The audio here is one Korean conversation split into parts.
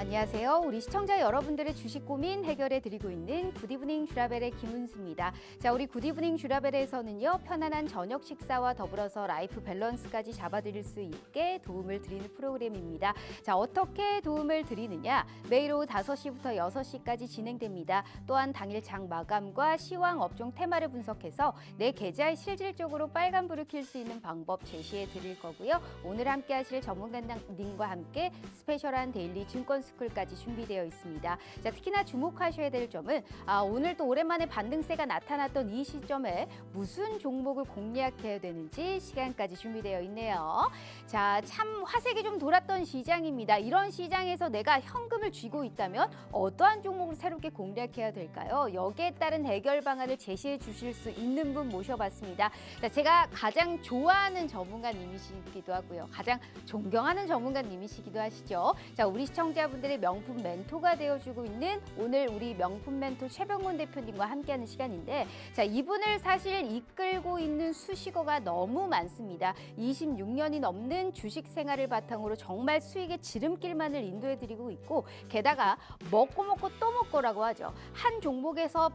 안녕하세요. 우리 시청자 여러분들의 주식 고민 해결해 드리고 있는 굿이브닝 슈라벨의 김은수입니다. 자, 우리 굿이브닝 슈라벨에서는요, 편안한 저녁 식사와 더불어서 라이프 밸런스까지 잡아드릴 수 있게 도움을 드리는 프로그램입니다. 자, 어떻게 도움을 드리느냐? 매일 오후 5시부터 6시까지 진행됩니다. 또한 당일 장 마감과 시황 업종 테마를 분석해서 내 계좌에 실질적으로 빨간불을 켤 수 있는 방법 제시해 드릴 거고요. 오늘 함께 하실 전문가님과 함께 스페셜한 데일리 증권 스쿨까지 준비되어 있습니다. 자, 특히나 주목하셔야 될 점은 오늘 또 오랜만에 반등세가 나타났던 이 시점에 무슨 종목을 공략해야 되는지 시간까지 준비되어 있네요. 자, 참 화색이 좀 돌았던 시장입니다. 이런 시장에서 내가 현금을 쥐고 있다면 어떠한 종목을 새롭게 공략해야 될까요? 여기에 따른 해결 방안을 제시해 주실 수 있는 분 모셔봤습니다. 자, 제가 가장 좋아하는 전문가님이시기도 하고요. 가장 존경하는 전문가님이시기도 하시죠. 자, 우리 시청자분들의 명품 멘토가 되어주고 있는 오늘 우리 명품 멘토 최병곤 대표님과 함께하는 시간인데, 자, 이분을 사실 이끌고 있는 수식어가 너무 많습니다. 26년이 넘는 주식 생활을 바탕으로 정말 수익의 지름길만을 인도해드리고 있고, 게다가 먹고 또 먹고라고 하죠. 한 종목에서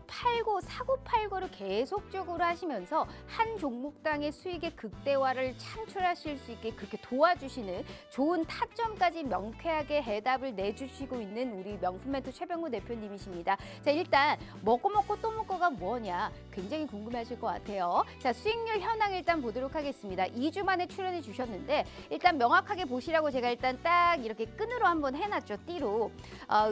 사고 팔고를 계속적으로 하시면서 한 종목당의 수익의 극대화를 창출하실 수 있게 그렇게 도와주시는 좋은 타점까지 명쾌하게 해답을 내주시고 있는 우리 명품 멘토 최병구 대표님이십니다. 자, 일단 먹고 또 먹고가 뭐냐 굉장히 궁금해하실 것 같아요. 자, 수익률 현황 일단 보도록 하겠습니다. 2주 만에 출연해 주셨는데 일단 명확하게 보시라고 제가 일단 딱 이렇게 끈으로 한번 해놨죠. 띠로.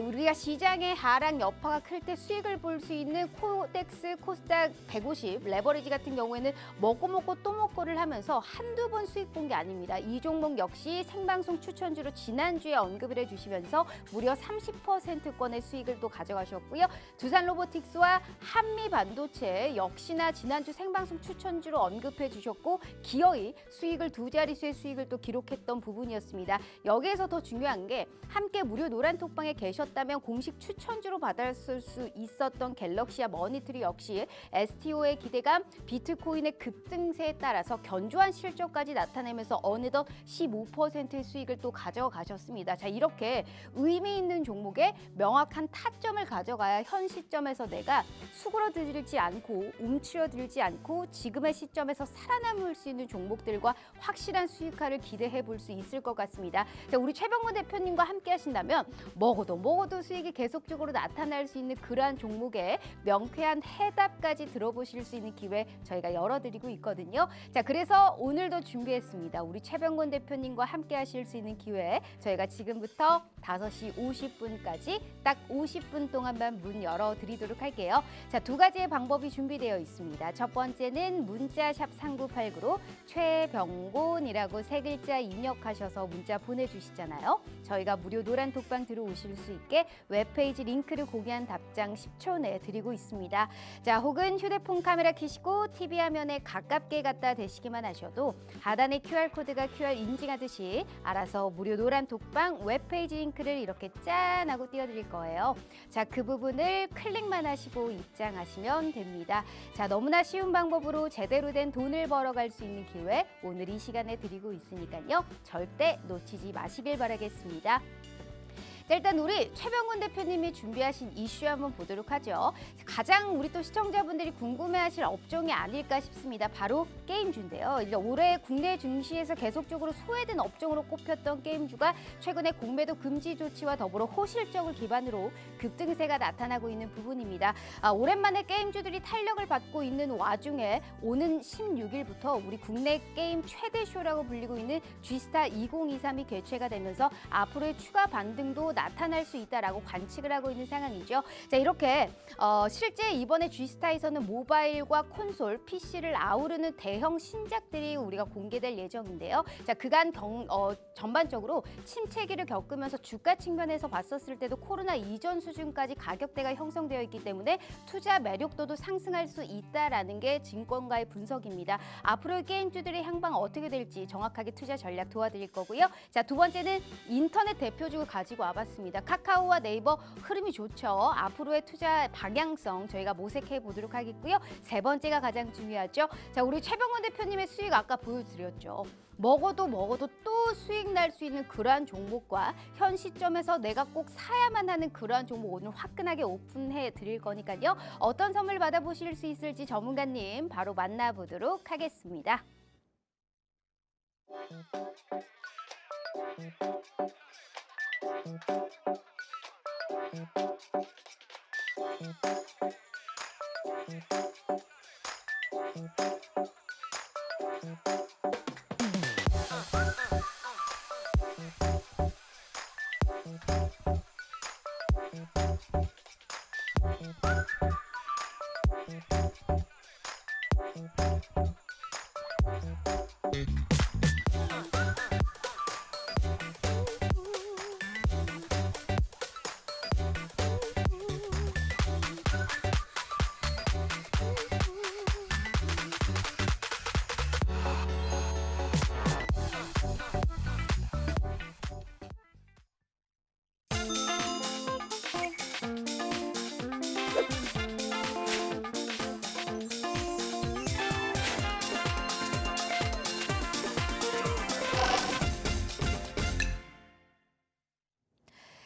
우리가 시장의 하락 여파가 클 때 수익을 볼 수 있는 코덱스, 코스닥 150, 레버리지 같은 경우에는 먹고 또 먹고를 하면서 한두 번 수익 본 게 아닙니다. 이 종목 역시 생방송 추천주로 지난주에 언급을 해주시면서 무려 30%권의 수익을 또 가져가셨고요. 두산 로보틱스와 한미 반도체 역시나 지난주 생방송 추천주로 언급해 주셨고, 기어이 수익을 두 자릿수의 수익을 또 기록했던 부분이었습니다. 여기에서 더 중요한 게 함께 무료 노란 톡방에 계셨다면 공식 추천주로 받았을 수 있었던 갤럭시와 머니트리 역시 STO의 기대감, 비트코인의 급등세에 따라서 견조한 실적까지 나타내면서 어느덧 15%의 수익을 또 가져가셨습니다. 자, 이렇게 의미 있는 종목에 명확한 타점을 가져가야 현 시점에서 내가 수그러들지 않고 움츠러들지 않고 지금의 시점에서 살아남을 수 있는 종목들과 확실한 수익화를 기대해 볼 수 있을 것 같습니다. 자, 우리 최병곤 대표님과 함께 하신다면 먹어도 수익이 계속적으로 나타날 수 있는 그러한 종목에 명쾌한 해답까지 들어보실 수 있는 기회 저희가 열어드리고 있거든요. 자, 그래서 오늘도 준비했습니다. 우리 최병곤 대표님과 함께 하실 수 있는 기회 저희가 지금부터 5시 50분까지 딱 50분 동안만 문 열어드리도록 할게요. 자, 두 가지의 방법이 준비되어 있습니다. 첫 번째는 문자샵 3989로 최병곤이라고 세 글자 입력하셔서 문자 보내주시잖아요. 저희가 무료 노란 톡방 들어오실 수 있게 웹페이지 링크를 공유한 답장 10초 내에 드리고 있습니다. 자, 혹은 휴대폰 카메라 켜시고 TV 화면에 가깝게 갖다 대시기만 하셔도 하단에 QR코드가 QR 인증하듯이 알아서 무료 노란 톡방 웹페이지 링크를 이렇게 짠 하고 띄워드릴 거예요. 자, 그 부분을 클릭만 하시고 입장하시면 됩니다. 자, 너무나 쉬운 방법으로 제대로 된 돈을 벌어갈 수 있는 기회 오늘 이 시간에 드리고 있으니까요. 절대 놓치지 마시길 바라겠습니다. 자, 일단 우리 최병곤 대표님이 준비하신 이슈 한번 보도록 하죠. 가장 우리 또 시청자분들이 궁금해하실 업종이 아닐까 싶습니다. 바로 게임주인데요. 이제 올해 국내 증시에서 계속적으로 소외된 업종으로 꼽혔던 게임주가 최근에 공매도 금지 조치와 더불어 호실적을 기반으로 급등세가 나타나고 있는 부분입니다. 오랜만에 게임주들이 탄력을 받고 있는 와중에 오는 16일부터 우리 국내 게임 최대 쇼라고 불리고 있는 G스타 2023이 개최가 되면서 앞으로의 추가 반등도 나타날 수 있다라고 관측을 하고 있는 상황이죠. 자, 이렇게 실제 이번에 G스타에서는 모바일과 콘솔, PC를 아우르는 대형 신작들이 우리가 공개될 예정인데요. 자, 그간 전반적으로 침체기를 겪으면서 주가 측면에서 봤었을 때도 코로나 이전 수준까지 가격대가 형성되어 있기 때문에 투자 매력도도 상승할 수 있다라는 게 증권가의 분석입니다. 앞으로의 게임주들의 향방 어떻게 될지 정확하게 투자 전략 도와드릴 거고요. 자, 두 번째는 인터넷 대표주를 가지고 와봤습니다. 나왔습니다. 카카오와 네이버 흐름이 좋죠. 앞으로의 투자 방향성 저희가 모색해 보도록 하겠고요. 세 번째가 가장 중요하죠. 자, 우리 최병원 대표님의 수익 아까 보여드렸죠. 먹어도 또 수익 날 수 있는 그러한 종목과 현 시점에서 내가 꼭 사야만 하는 그러한 종목 오늘 화끈하게 오픈해 드릴 거니까요. 어떤 선물 받아보실 수 있을지 전문가님 바로 만나보도록 하겠습니다.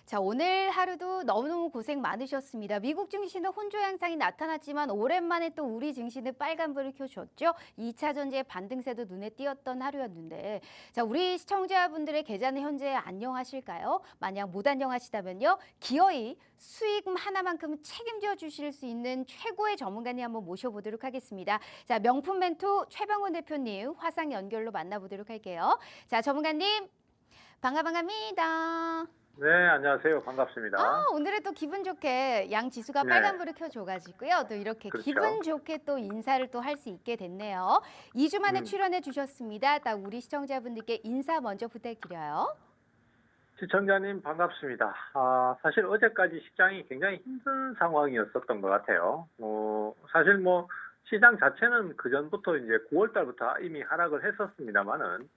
자, 오늘 하루도 너무너무 고생 많으셨습니다. 미국 증시는 혼조 양상이 나타났지만 오랜만에 또 우리 증시는 빨간불을 켜줬죠. 2차 전지의 반등세도 눈에 띄었던 하루였는데 자, 우리 시청자분들의 계좌는 현재 안녕하실까요? 만약 못 안녕하시다면요. 기어이 수익 하나만큼 책임져 주실 수 있는 최고의 전문가님 한번 모셔보도록 하겠습니다. 자, 명품 멘토 최병원 대표님 화상 연결로 만나보도록 할게요. 자, 전문가님 반갑습니다. 네, 안녕하세요. 반갑습니다. 오늘은 또 기분 좋게 양 지수가 네. 빨간불을 켜줘가지고요. 또 이렇게 그렇죠. 기분 좋게 또 인사를 또 할 수 있게 됐네요. 2주 만에 출연해 주셨습니다. 딱 우리 시청자분들께 인사 먼저 부탁드려요. 시청자님 반갑습니다. 사실 어제까지 시장이 굉장히 힘든 상황이었었던 것 같아요. 사실 시장 자체는 그전부터 이제 9월 달부터 이미 하락을 했었습니다만은,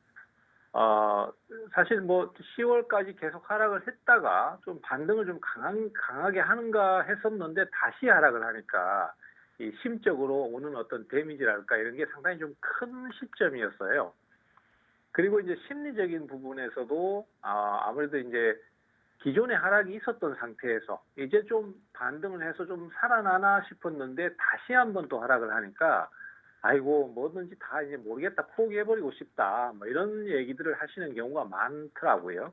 사실 10월까지 계속 하락을 했다가 좀 반등을 좀 강하게 하는가 했었는데 다시 하락을 하니까 이 심적으로 오는 어떤 데미지랄까 이런 게 상당히 좀 큰 시점이었어요. 그리고 이제 심리적인 부분에서도 아무래도 이제 기존에 하락이 있었던 상태에서 이제 좀 반등을 해서 좀 살아나나 싶었는데 다시 한번 또 하락을 하니까 아이고 뭐든지 다 이제 모르겠다 포기해버리고 싶다 뭐 이런 얘기들을 하시는 경우가 많더라고요.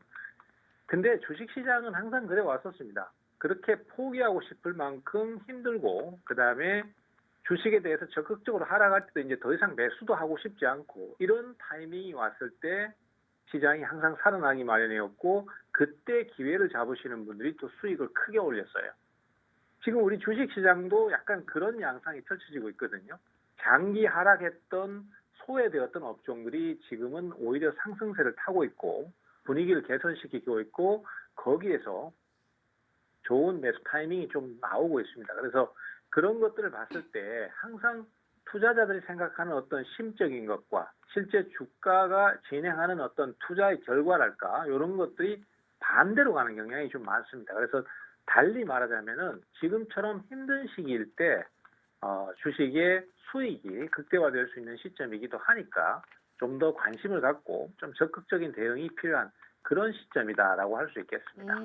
근데 주식시장은 항상 그래 왔었습니다. 그렇게 포기하고 싶을 만큼 힘들고 그다음에 주식에 대해서 적극적으로 하락할 때도 이제 더 이상 매수도 하고 싶지 않고 이런 타이밍이 왔을 때 시장이 항상 살아나기 마련이었고 그때 기회를 잡으시는 분들이 또 수익을 크게 올렸어요. 지금 우리 주식시장도 약간 그런 양상이 펼쳐지고 있거든요. 장기 하락했던 소외되었던 업종들이 지금은 오히려 상승세를 타고 있고 분위기를 개선시키고 있고 거기에서 좋은 매수 타이밍이 좀 나오고 있습니다. 그래서 그런 것들을 봤을 때 항상 투자자들이 생각하는 어떤 심적인 것과 실제 주가가 진행하는 어떤 투자의 결과랄까 이런 것들이 반대로 가는 경향이 좀 많습니다. 그래서 달리 말하자면은 지금처럼 힘든 시기일 때 주식의 수익이 극대화될 수 있는 시점이기도 하니까 좀 더 관심을 갖고 좀 적극적인 대응이 필요한 그런 시점이다라고 할 수 있겠습니다.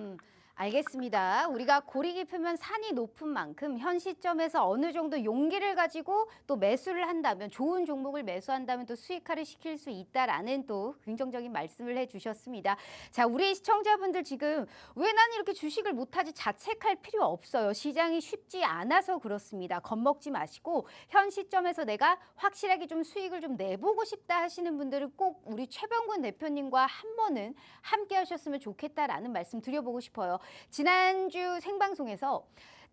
알겠습니다. 우리가 고리 깊으면 산이 높은 만큼 현 시점에서 어느 정도 용기를 가지고 또 매수를 한다면 좋은 종목을 매수한다면 또 수익화를 시킬 수 있다라는 또 긍정적인 말씀을 해주셨습니다. 자, 우리 시청자분들 지금 왜 나는 이렇게 주식을 못하지 자책할 필요 없어요. 시장이 쉽지 않아서 그렇습니다. 겁먹지 마시고 현 시점에서 내가 확실하게 좀 수익을 좀 내보고 싶다 하시는 분들은 꼭 우리 최병근 대표님과 한 번은 함께 하셨으면 좋겠다라는 말씀 드려보고 싶어요. 지난주 생방송에서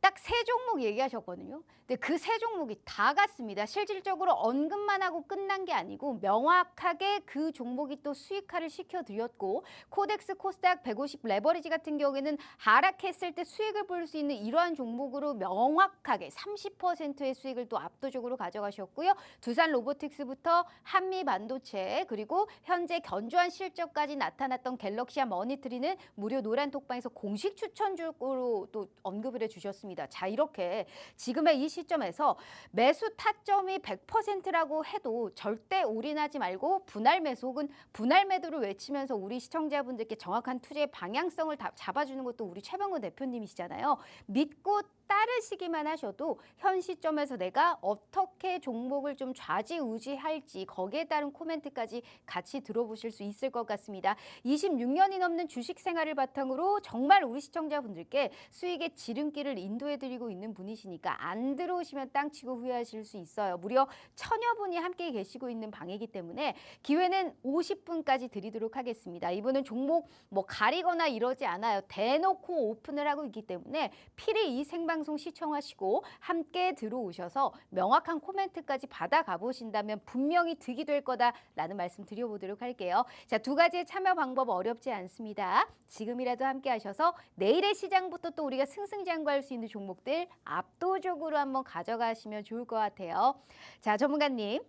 딱 세 종목 얘기하셨거든요. 근데 그 세 종목이 다 같습니다. 실질적으로 언급만 하고 끝난 게 아니고 명확하게 그 종목이 또 수익화를 시켜드렸고 코덱스 코스닥 150 레버리지 같은 경우에는 하락했을 때 수익을 볼 수 있는 이러한 종목으로 명확하게 30%의 수익을 또 압도적으로 가져가셨고요. 두산 로보틱스부터 한미 반도체 그리고 현재 견조한 실적까지 나타났던 갤럭시와 머니트리는 무료 노란 톡방에서 공식 추천주로 또 언급을 해주셨습니다. 자, 이렇게 지금의 이 시점에서 매수 타점이 100%라고 해도 절대 올인하지 말고 분할 매수 혹은 분할 매도를 외치면서 우리 시청자분들께 정확한 투자의 방향성을 잡아주는 것도 우리 최병훈 대표님이시잖아요. 믿고 따르시기만 하셔도 현 시점에서 내가 어떻게 종목을 좀 좌지우지할지 거기에 따른 코멘트까지 같이 들어보실 수 있을 것 같습니다. 26년이 넘는 주식 생활을 바탕으로 정말 우리 시청자분들께 수익의 지름길을 인도해드리고 있는 분이시니까 안 들어오시면 땅치고 후회하실 수 있어요. 무려 1000여 분이 함께 계시고 있는 방이기 때문에 기회는 50분까지 드리도록 하겠습니다. 이분은 종목 뭐 가리거나 이러지 않아요. 대놓고 오픈을 하고 있기 때문에 필히 이 생방송 시청하시고 함께 들어오셔서 명확한 코멘트까지 받아가 보신다면 분명히 득이 될 거다라는 말씀 드려보도록 할게요. 자, 두 가지의 참여 방법 어렵지 않습니다. 지금이라도 함께 하셔서 내일의 시장부터 또 우리가 승승장구할 수 있는 종목들 압도적으로 한번 가져가시면 좋을 것 같아요. 자, 전문가님.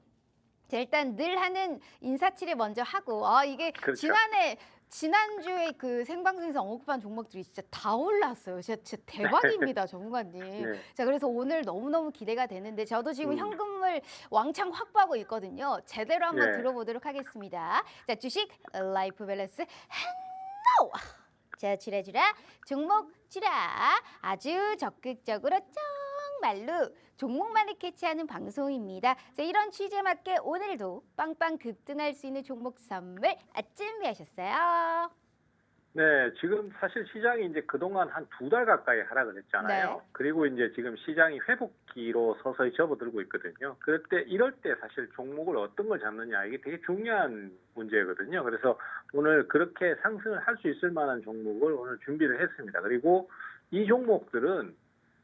자, 일단 늘 하는 인사치레 먼저 하고 이게 그렇죠. 지난주에 그 생방송에서 언급한 종목들이 진짜 다 올랐어요. 진짜 대박입니다, 전문가님. 네. 자, 그래서 오늘 너무너무 기대가 되는데 저도 지금 현금을 왕창 확보하고 있거든요. 제대로 한번 네. 들어보도록 하겠습니다. 자, 주식 라이프 밸런스 노! 자, 지라지라 종목 지라 아주 적극적으로 정말로 종목만을 캐치하는 방송입니다. 자, 이런 취지에 맞게 오늘도 빵빵 급등할 수 있는 종목 선물 준비하셨어요? 네, 지금 사실 시장이 이제 그동안 한 2달 가까이 하락을 했잖아요. 네. 그리고 이제 지금 시장이 회복기로 서서히 접어들고 있거든요. 이럴 때 사실 종목을 어떤 걸 잡느냐, 이게 되게 중요한 문제거든요. 그래서 오늘 그렇게 상승을 할 수 있을 만한 종목을 오늘 준비를 했습니다. 그리고 이 종목들은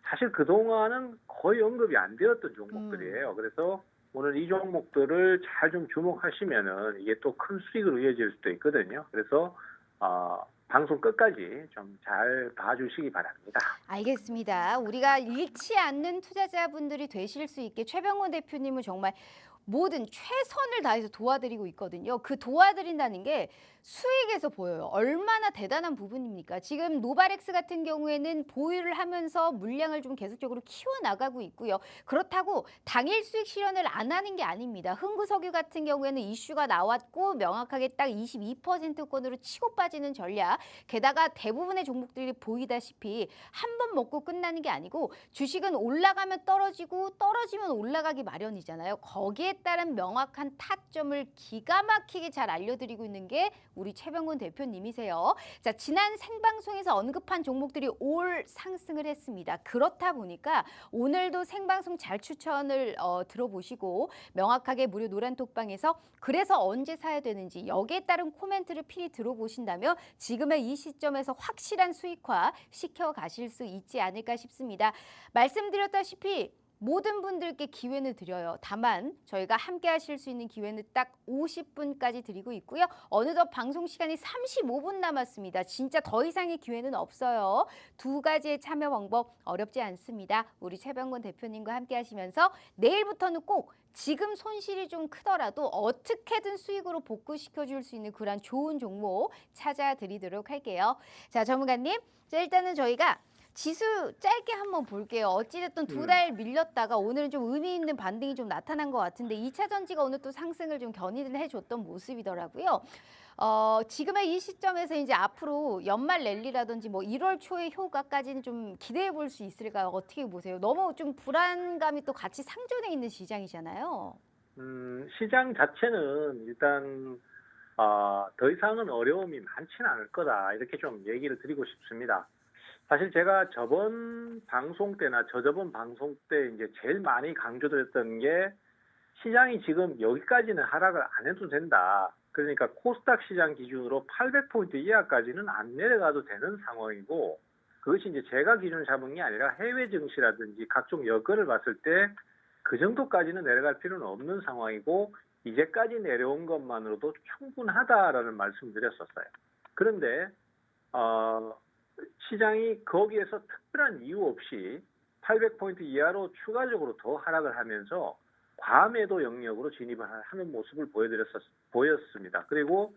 사실 그동안은 거의 언급이 안 되었던 종목들이에요. 그래서 오늘 이 종목들을 잘 좀 주목하시면은 이게 또 큰 수익으로 이어질 수도 있거든요. 그래서 방송 끝까지 좀 잘 봐주시기 바랍니다. 알겠습니다. 우리가 잃지 않는 투자자분들이 되실 수 있게 최병원 대표님은 정말 모든 최선을 다해서 도와드리고 있거든요. 그 도와드린다는 게 수익에서 보여요. 얼마나 대단한 부분입니까? 지금 노바렉스 같은 경우에는 보유를 하면서 물량을 좀 계속적으로 키워나가고 있고요. 그렇다고 당일 수익 실현을 안 하는 게 아닙니다. 흥구석유 같은 경우에는 이슈가 나왔고 명확하게 딱 22%권으로 치고 빠지는 전략. 게다가 대부분의 종목들이 보이다시피 한 번 먹고 끝나는 게 아니고 주식은 올라가면 떨어지고 떨어지면 올라가기 마련이잖아요. 거기에 따른 명확한 타점을 기가 막히게 잘 알려드리고 있는 게 우리 최병훈 대표님이세요. 자, 지난 생방송에서 언급한 종목들이 올 상승을 했습니다. 그렇다 보니까 오늘도 생방송 잘 추천을 들어보시고 명확하게 무료 노란톡방에서 그래서 언제 사야 되는지 여기에 따른 코멘트를 필히 들어보신다면 지금의 이 시점에서 확실한 수익화 시켜가실 수 있지 않을까 싶습니다. 말씀드렸다시피 모든 분들께 기회는 드려요. 다만 저희가 함께 하실 수 있는 기회는 딱 50분까지 드리고 있고요. 어느덧 방송 시간이 35분 남았습니다. 진짜 더 이상의 기회는 없어요. 두 가지의 참여 방법 어렵지 않습니다. 우리 최병권 대표님과 함께 하시면서 내일부터는 꼭 지금 손실이 좀 크더라도 어떻게든 수익으로 복구시켜줄 수 있는 그런 좋은 종목 찾아드리도록 할게요. 자, 전문가님. 자, 일단은 저희가 지수 짧게 한번 볼게요. 어찌됐든 2달 밀렸다가 오늘은 좀 의미 있는 반등이 좀 나타난 것 같은데 2차 전지가 오늘 또 상승을 좀 견인을 해줬던 모습이더라고요. 지금의 이 시점에서 이제 앞으로 연말 랠리라든지 뭐 1월 초의 효과까지는 좀 기대해 볼 수 있을까요? 어떻게 보세요? 너무 좀 불안감이 또 같이 상존해 있는 시장이잖아요. 시장 자체는 일단 더 이상은 어려움이 많지는 않을 거다, 이렇게 좀 얘기를 드리고 싶습니다. 사실 제가 저번 방송 때나 저저번 방송 때 이제 제일 많이 강조드렸던 게 시장이 지금 여기까지는 하락을 안 해도 된다. 그러니까 코스닥 시장 기준으로 800포인트 이하까지는 안 내려가도 되는 상황이고, 그것이 이제 제가 기준 잡은 게 아니라 해외 증시라든지 각종 여건을 봤을 때 그 정도까지는 내려갈 필요는 없는 상황이고 이제까지 내려온 것만으로도 충분하다라는 말씀을 드렸었어요. 그런데 시장이 거기에서 특별한 이유 없이 800포인트 이하로 추가적으로 더 하락을 하면서 과매도 영역으로 진입을 하는 모습을 보였습니다. 그리고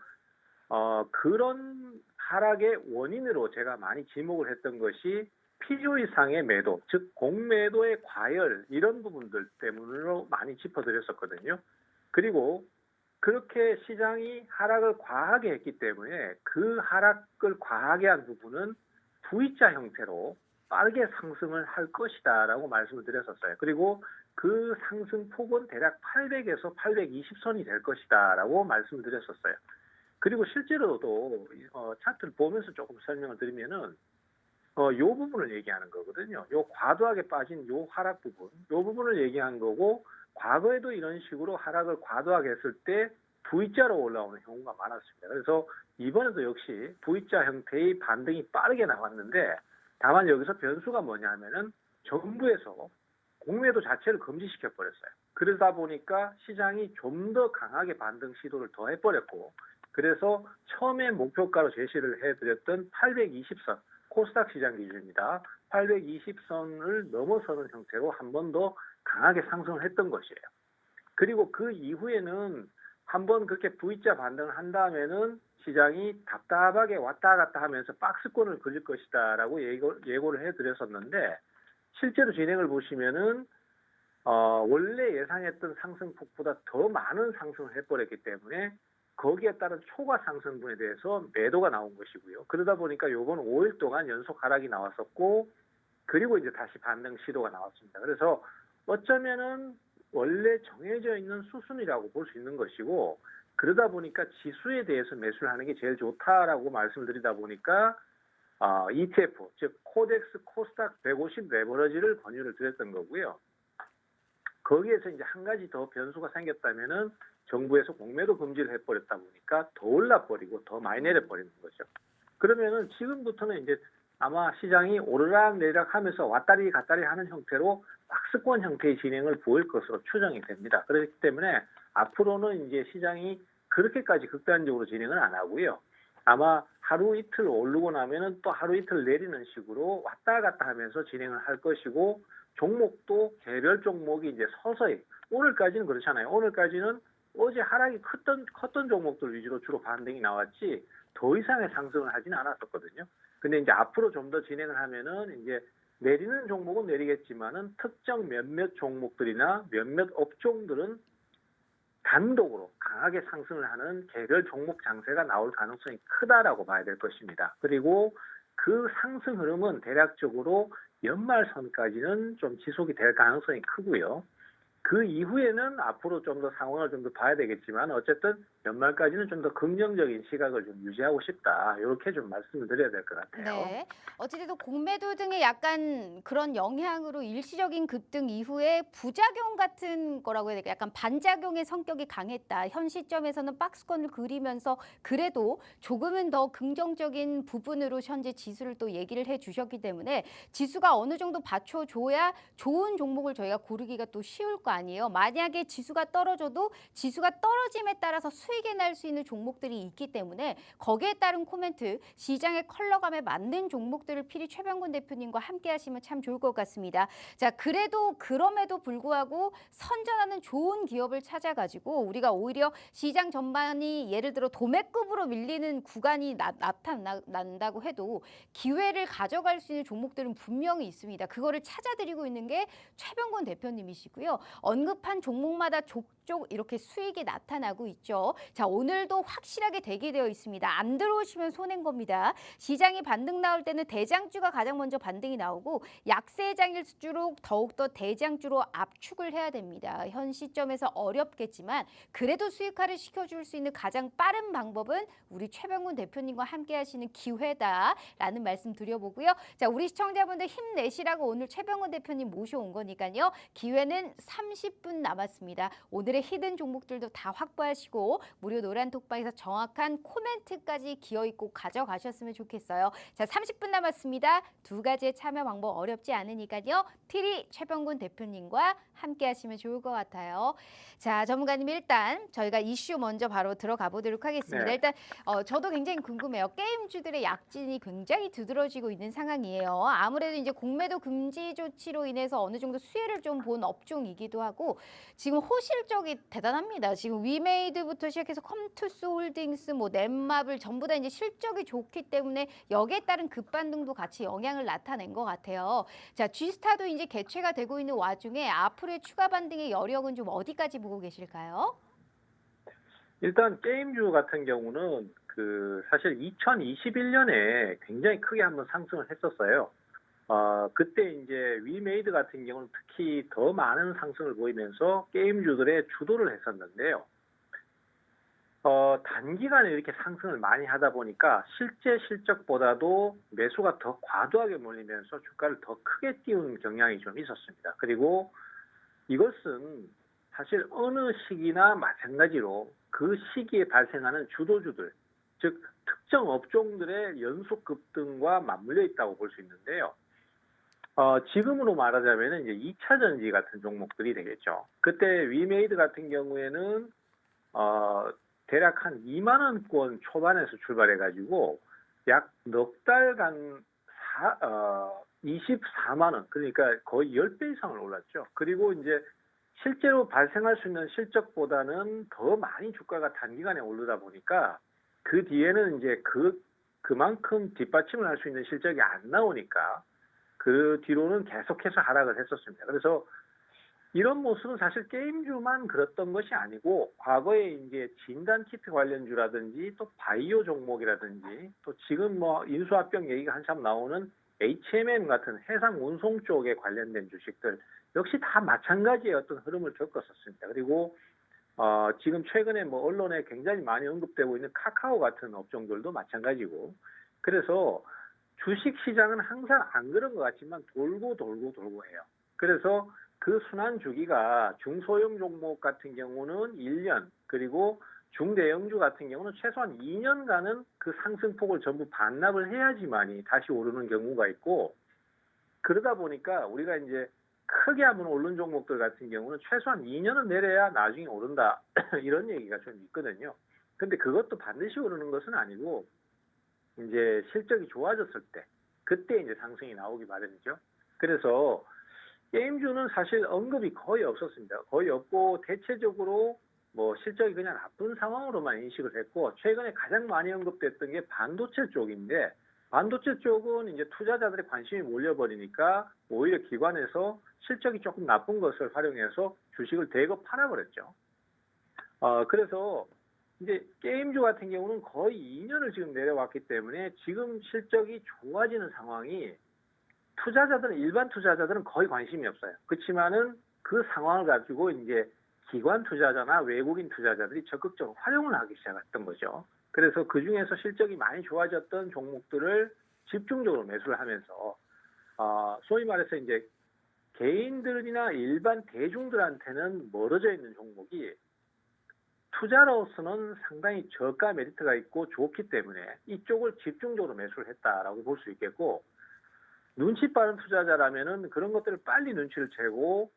그런 하락의 원인으로 제가 많이 지목을 했던 것이 필요 이상의 매도, 즉 공매도의 과열 이런 부분들 때문으로 많이 짚어드렸었거든요. 그리고 그렇게 시장이 하락을 과하게 했기 때문에 그 하락을 과하게 한 부분은 V자 형태로 빠르게 상승을 할 것이다라고 말씀을 드렸었어요. 그리고 그 상승폭은 대략 800에서 820선이 될 것이다라고 말씀을 드렸었어요. 그리고 실제로도 차트를 보면서 조금 설명을 드리면은 요 부분을 얘기하는 거거든요. 요 과도하게 빠진 요 하락 부분, 요 부분을 얘기한 거고 과거에도 이런 식으로 하락을 과도하게 했을 때 V자로 올라오는 경우가 많았습니다. 그래서 이번에도 역시 V자 형태의 반등이 빠르게 나왔는데 다만 여기서 변수가 뭐냐면은 정부에서 공매도 자체를 금지시켜 버렸어요. 그러다 보니까 시장이 좀 더 강하게 반등 시도를 더 해버렸고 그래서 처음에 목표가로 제시를 해드렸던 820선 코스닥 시장 기준입니다. 820선을 넘어서는 형태로 한 번 더 강하게 상승을 했던 것이에요. 그리고 그 이후에는 한번 그렇게 V자 반등을 한 다음에는 시장이 답답하게 왔다 갔다 하면서 박스권을 그릴 것이다라고 예고를 해드렸었는데 실제로 진행을 보시면은 원래 예상했던 상승폭보다 더 많은 상승을 해버렸기 때문에 거기에 따른 초과 상승분에 대해서 매도가 나온 것이고요. 그러다 보니까 요번 5일 동안 연속 하락이 나왔었고 그리고 이제 다시 반등 시도가 나왔습니다. 그래서 어쩌면은 원래 정해져 있는 수순이라고 볼 수 있는 것이고 그러다 보니까 지수에 대해서 매수를 하는 게 제일 좋다라고 말씀을 드리다 보니까 ETF, 즉 코덱스 코스닥 150 레버러지를 권유를 드렸던 거고요. 거기에서 이제 한 가지 더 변수가 생겼다면은 정부에서 공매도 금지를 해버렸다 보니까 더 올라버리고 더 많이 내려버리는 거죠. 그러면은 지금부터는 이제 아마 시장이 오르락 내리락 하면서 왔다리 갔다리 하는 형태로 박스권 형태의 진행을 보일 것으로 추정이 됩니다. 그렇기 때문에 앞으로는 이제 시장이 그렇게까지 극단적으로 진행을 안 하고요. 아마 하루 이틀 오르고 나면은 또 하루 이틀 내리는 식으로 왔다 갔다 하면서 진행을 할 것이고 종목도 개별 종목이 이제 서서히 오늘까지는 그렇잖아요. 오늘까지는 어제 하락이 컸던 종목들 위주로 주로 반등이 나왔지 더 이상의 상승을 하지는 않았었거든요. 근데 이제 앞으로 좀 더 진행을 하면은 이제 내리는 종목은 내리겠지만은 특정 몇몇 종목들이나 몇몇 업종들은 단독으로 강하게 상승을 하는 개별 종목 장세가 나올 가능성이 크다라고 봐야 될 것입니다. 그리고 그 상승 흐름은 대략적으로 연말선까지는 좀 지속이 될 가능성이 크고요. 그 이후에는 앞으로 좀 더 상황을 좀 더 봐야 되겠지만 어쨌든 연말까지는 좀 더 긍정적인 시각을 좀 유지하고 싶다. 이렇게 좀 말씀을 드려야 될 것 같아요. 네. 어찌됐든 공매도 등의 약간 그런 영향으로 일시적인 급등 이후에 부작용 같은 거라고 해야 될까? 약간 반작용의 성격이 강했다. 현 시점에서는 박스권을 그리면서 그래도 조금은 더 긍정적인 부분으로 현재 지수를 또 얘기를 해 주셨기 때문에 지수가 어느 정도 받쳐줘야 좋은 종목을 저희가 고르기가 또 쉬울 거 아니에요. 만약에 지수가 떨어져도 지수가 떨어짐에 따라서 수익이 날 수 있는 종목들이 있기 때문에 거기에 따른 코멘트, 시장의 컬러감에 맞는 종목들을 필히 최병근 대표님과 함께 하시면 참 좋을 것 같습니다. 자, 그래도 그럼에도 불구하고 선전하는 좋은 기업을 찾아가지고 우리가 오히려 시장 전반이 예를 들어 도매급으로 밀리는 구간이 나타난다고 해도 기회를 가져갈 수 있는 종목들은 분명히 있습니다. 그거를 찾아드리고 있는 게 최병근 대표님이시고요. 언급한 종목마다 족족 이렇게 수익이 나타나고 있죠. 자, 오늘도 확실하게 대기되어 있습니다. 안 들어오시면 손해인 겁니다. 시장이 반등 나올 때는 대장주가 가장 먼저 반등이 나오고 약세장일수록 더욱더 대장주로 압축을 해야 됩니다. 현 시점에서 어렵겠지만 그래도 수익화를 시켜줄 수 있는 가장 빠른 방법은 우리 최병훈 대표님과 함께 하시는 기회다라는 말씀 드려보고요. 자, 우리 시청자분들 힘내시라고 오늘 최병훈 대표님 모셔온 거니까요. 기회는 3 30분 남았습니다. 오늘의 히든 종목들도 다 확보하시고 무료 노란톡방에서 정확한 코멘트까지 기어있고 가져가셨으면 좋겠어요. 자, 30분 남았습니다. 두 가지의 참여 방법 어렵지 않으니까요. 티리 최병곤 대표님과 함께 하시면 좋을 것 같아요. 자, 전문가님 일단 저희가 이슈 먼저 바로 들어가 보도록 하겠습니다. 네. 일단 저도 굉장히 궁금해요. 게임주들의 약진이 굉장히 두드러지고 있는 상황이에요. 아무래도 이제 공매도 금지 조치로 인해서 어느 정도 수혜를 좀 본 업종이기도 하고 지금 호실적이 대단합니다. 지금 위메이드부터 시작해서 컴투스 홀딩스, 뭐 넷마블 전부 다 이제 실적이 좋기 때문에 여기에 따른 급반등도 같이 영향을 나타낸 것 같아요. 자, G스타도 이제 개최가 되고 있는 와중에 앞으로의 추가 반등의 여력은 좀 어디까지 보고 계실까요? 일단 게임주 같은 경우는 사실 2021년에 굉장히 크게 한번 상승을 했었어요. 그때 이제 위메이드 같은 경우는 특히 더 많은 상승을 보이면서 게임주들의 주도를 했었는데요. 단기간에 이렇게 상승을 많이 하다 보니까 실제 실적보다도 매수가 더 과도하게 몰리면서 주가를 더 크게 띄운 경향이 좀 있었습니다. 그리고 이것은 사실 어느 시기나 마찬가지로 그 시기에 발생하는 주도주들, 즉 특정 업종들의 연속 급등과 맞물려 있다고 볼 수 있는데요. 지금으로 말하자면 이제 2차 전지 같은 종목들이 되겠죠. 그때 위메이드 같은 경우에는 대략 한 2만 원권 초반에서 출발해가지고 약 넉 달간 24만 원, 그러니까 거의 10배 이상을 올랐죠. 그리고 이제 실제로 발생할 수 있는 실적보다는 더 많이 주가가 단기간에 오르다 보니까 그 뒤에는 이제 그만큼 뒷받침을 할 수 있는 실적이 안 나오니까 그 뒤로는 계속해서 하락을 했었습니다. 그래서 이런 모습은 사실 게임주만 그랬던 것이 아니고 과거에 이제 진단키트 관련주라든지 또 바이오 종목이라든지 또 지금 뭐 인수합병 얘기가 한참 나오는 HMM 같은 해상 운송 쪽에 관련된 주식들 역시 다 마찬가지의 어떤 흐름을 겪었었습니다. 그리고 지금 최근에 뭐 언론에 굉장히 많이 언급되고 있는 카카오 같은 업종들도 마찬가지고, 그래서 주식 시장은 항상 안 그런 것 같지만 돌고 해요. 그래서 그 순환 주기가 중소형 종목 같은 경우는 1년, 그리고 중대형주 같은 경우는 최소한 2년간은 그 상승폭을 전부 반납을 해야지만이 다시 오르는 경우가 있고, 그러다 보니까 우리가 이제 크게 한번 오른 종목들 같은 경우는 최소한 2년은 내려야 나중에 오른다 이런 얘기가 좀 있거든요. 근데 그것도 반드시 오르는 것은 아니고 이제 실적이 좋아졌을 때 그때 이제 상승이 나오기 마련이죠. 그래서 게임주는 사실 언급이 거의 없었습니다. 거의 없고 대체적으로 뭐 실적이 그냥 나쁜 상황으로만 인식을 했고, 최근에 가장 많이 언급됐던 게 반도체 쪽인데, 반도체 쪽은 이제 투자자들의 관심이 몰려버리니까 오히려 기관에서 실적이 조금 나쁜 것을 활용해서 주식을 대거 팔아버렸죠. 그래서 이제 게임주 같은 경우는 거의 2년을 지금 내려왔기 때문에 지금 실적이 좋아지는 상황이 일반 투자자들은 거의 관심이 없어요. 그렇지만은 그 상황을 가지고 이제 기관 투자자나 외국인 투자자들이 적극적으로 활용을 하기 시작했던 거죠. 그래서 그 중에서 실적이 많이 좋아졌던 종목들을 집중적으로 매수를 하면서 소위 말해서 이제 개인들이나 일반 대중들한테는 멀어져 있는 종목이 투자로서는 상당히 저가 메리트가 있고 좋기 때문에 이쪽을 집중적으로 매수를 했다라고 볼 수 있겠고, 눈치 빠른 투자자라면은 그런 것들을 빨리 눈치를 채고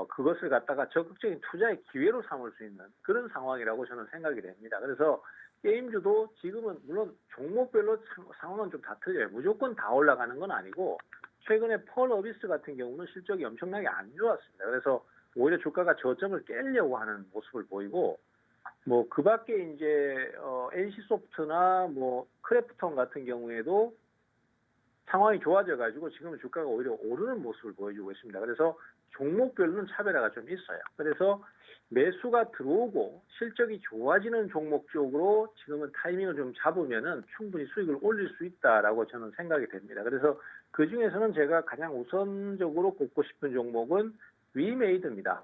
그것을 갖다가 적극적인 투자의 기회로 삼을 수 있는 그런 상황이라고 저는 생각이 됩니다. 그래서 게임주도 지금은 물론 종목별로 상황은 좀 다 틀려요. 무조건 다 올라가는 건 아니고, 최근에 펄 어비스 같은 경우는 실적이 엄청나게 안 좋았습니다. 그래서 오히려 주가가 저점을 깨려고 하는 모습을 보이고, 뭐 그 밖에 이제 NC소프트나 뭐 크래프톤 같은 경우에도 상황이 좋아져 가지고 지금은 주가가 오히려 오르는 모습을 보여주고 있습니다. 그래서 종목별로는 차별화가 좀 있어요. 그래서 매수가 들어오고 실적이 좋아지는 종목 쪽으로 지금은 타이밍을 좀 잡으면은 충분히 수익을 올릴 수 있다라고 저는 생각이 됩니다. 그래서 그 중에서는 제가 가장 우선적으로 꼽고 싶은 종목은 위메이드입니다.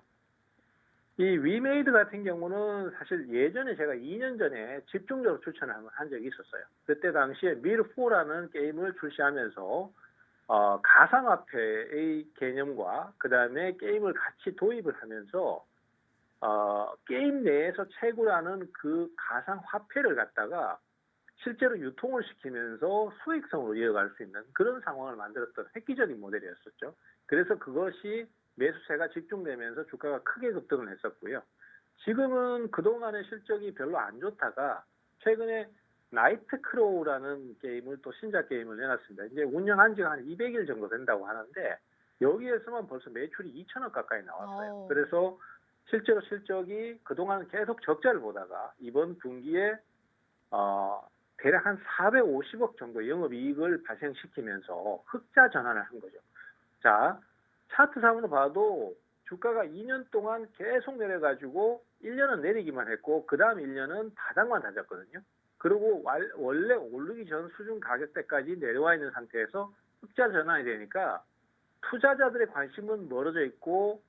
이 위메이드 같은 경우는 사실 예전에 제가 2년 전에 집중적으로 추천을 한 적이 있었어요. 그때 당시에 밀4라는 게임을 출시하면서 가상화폐의 개념과 그다음에 게임을 같이 도입을 하면서 게임 내에서 채굴하는 그 가상화폐를 갖다가 실제로 유통을 시키면서 수익성으로 이어갈 수 있는 그런 상황을 만들었던 획기적인 모델이었었죠. 그래서 그것이 매수세가 집중되면서 주가가 크게 급등을 했었고요. 지금은 그동안의 실적이 별로 안 좋다가 최근에 나이트크로우라는 게임을 또 신작 게임을 내놨습니다. 이제 운영한 지가 한 200일 정도 된다고 하는데 여기에서만 벌써 매출이 2천억 가까이 나왔어요. 그래서 실제로 실적이 그동안 계속 적자를 보다가 이번 분기에 대략 한 450억 정도 영업이익을 발생시키면서 흑자 전환을 한 거죠. 자, 차트상으로 봐도 주가가 2년 동안 계속 내려가지고 1년은 내리기만 했고 그 다음 1년은 바닥만 다졌거든요. 그리고 원래 오르기 전 수준 가격대까지 내려와 있는 상태에서 흑자 전환이 되니까 투자자들의 관심은 멀어져 있고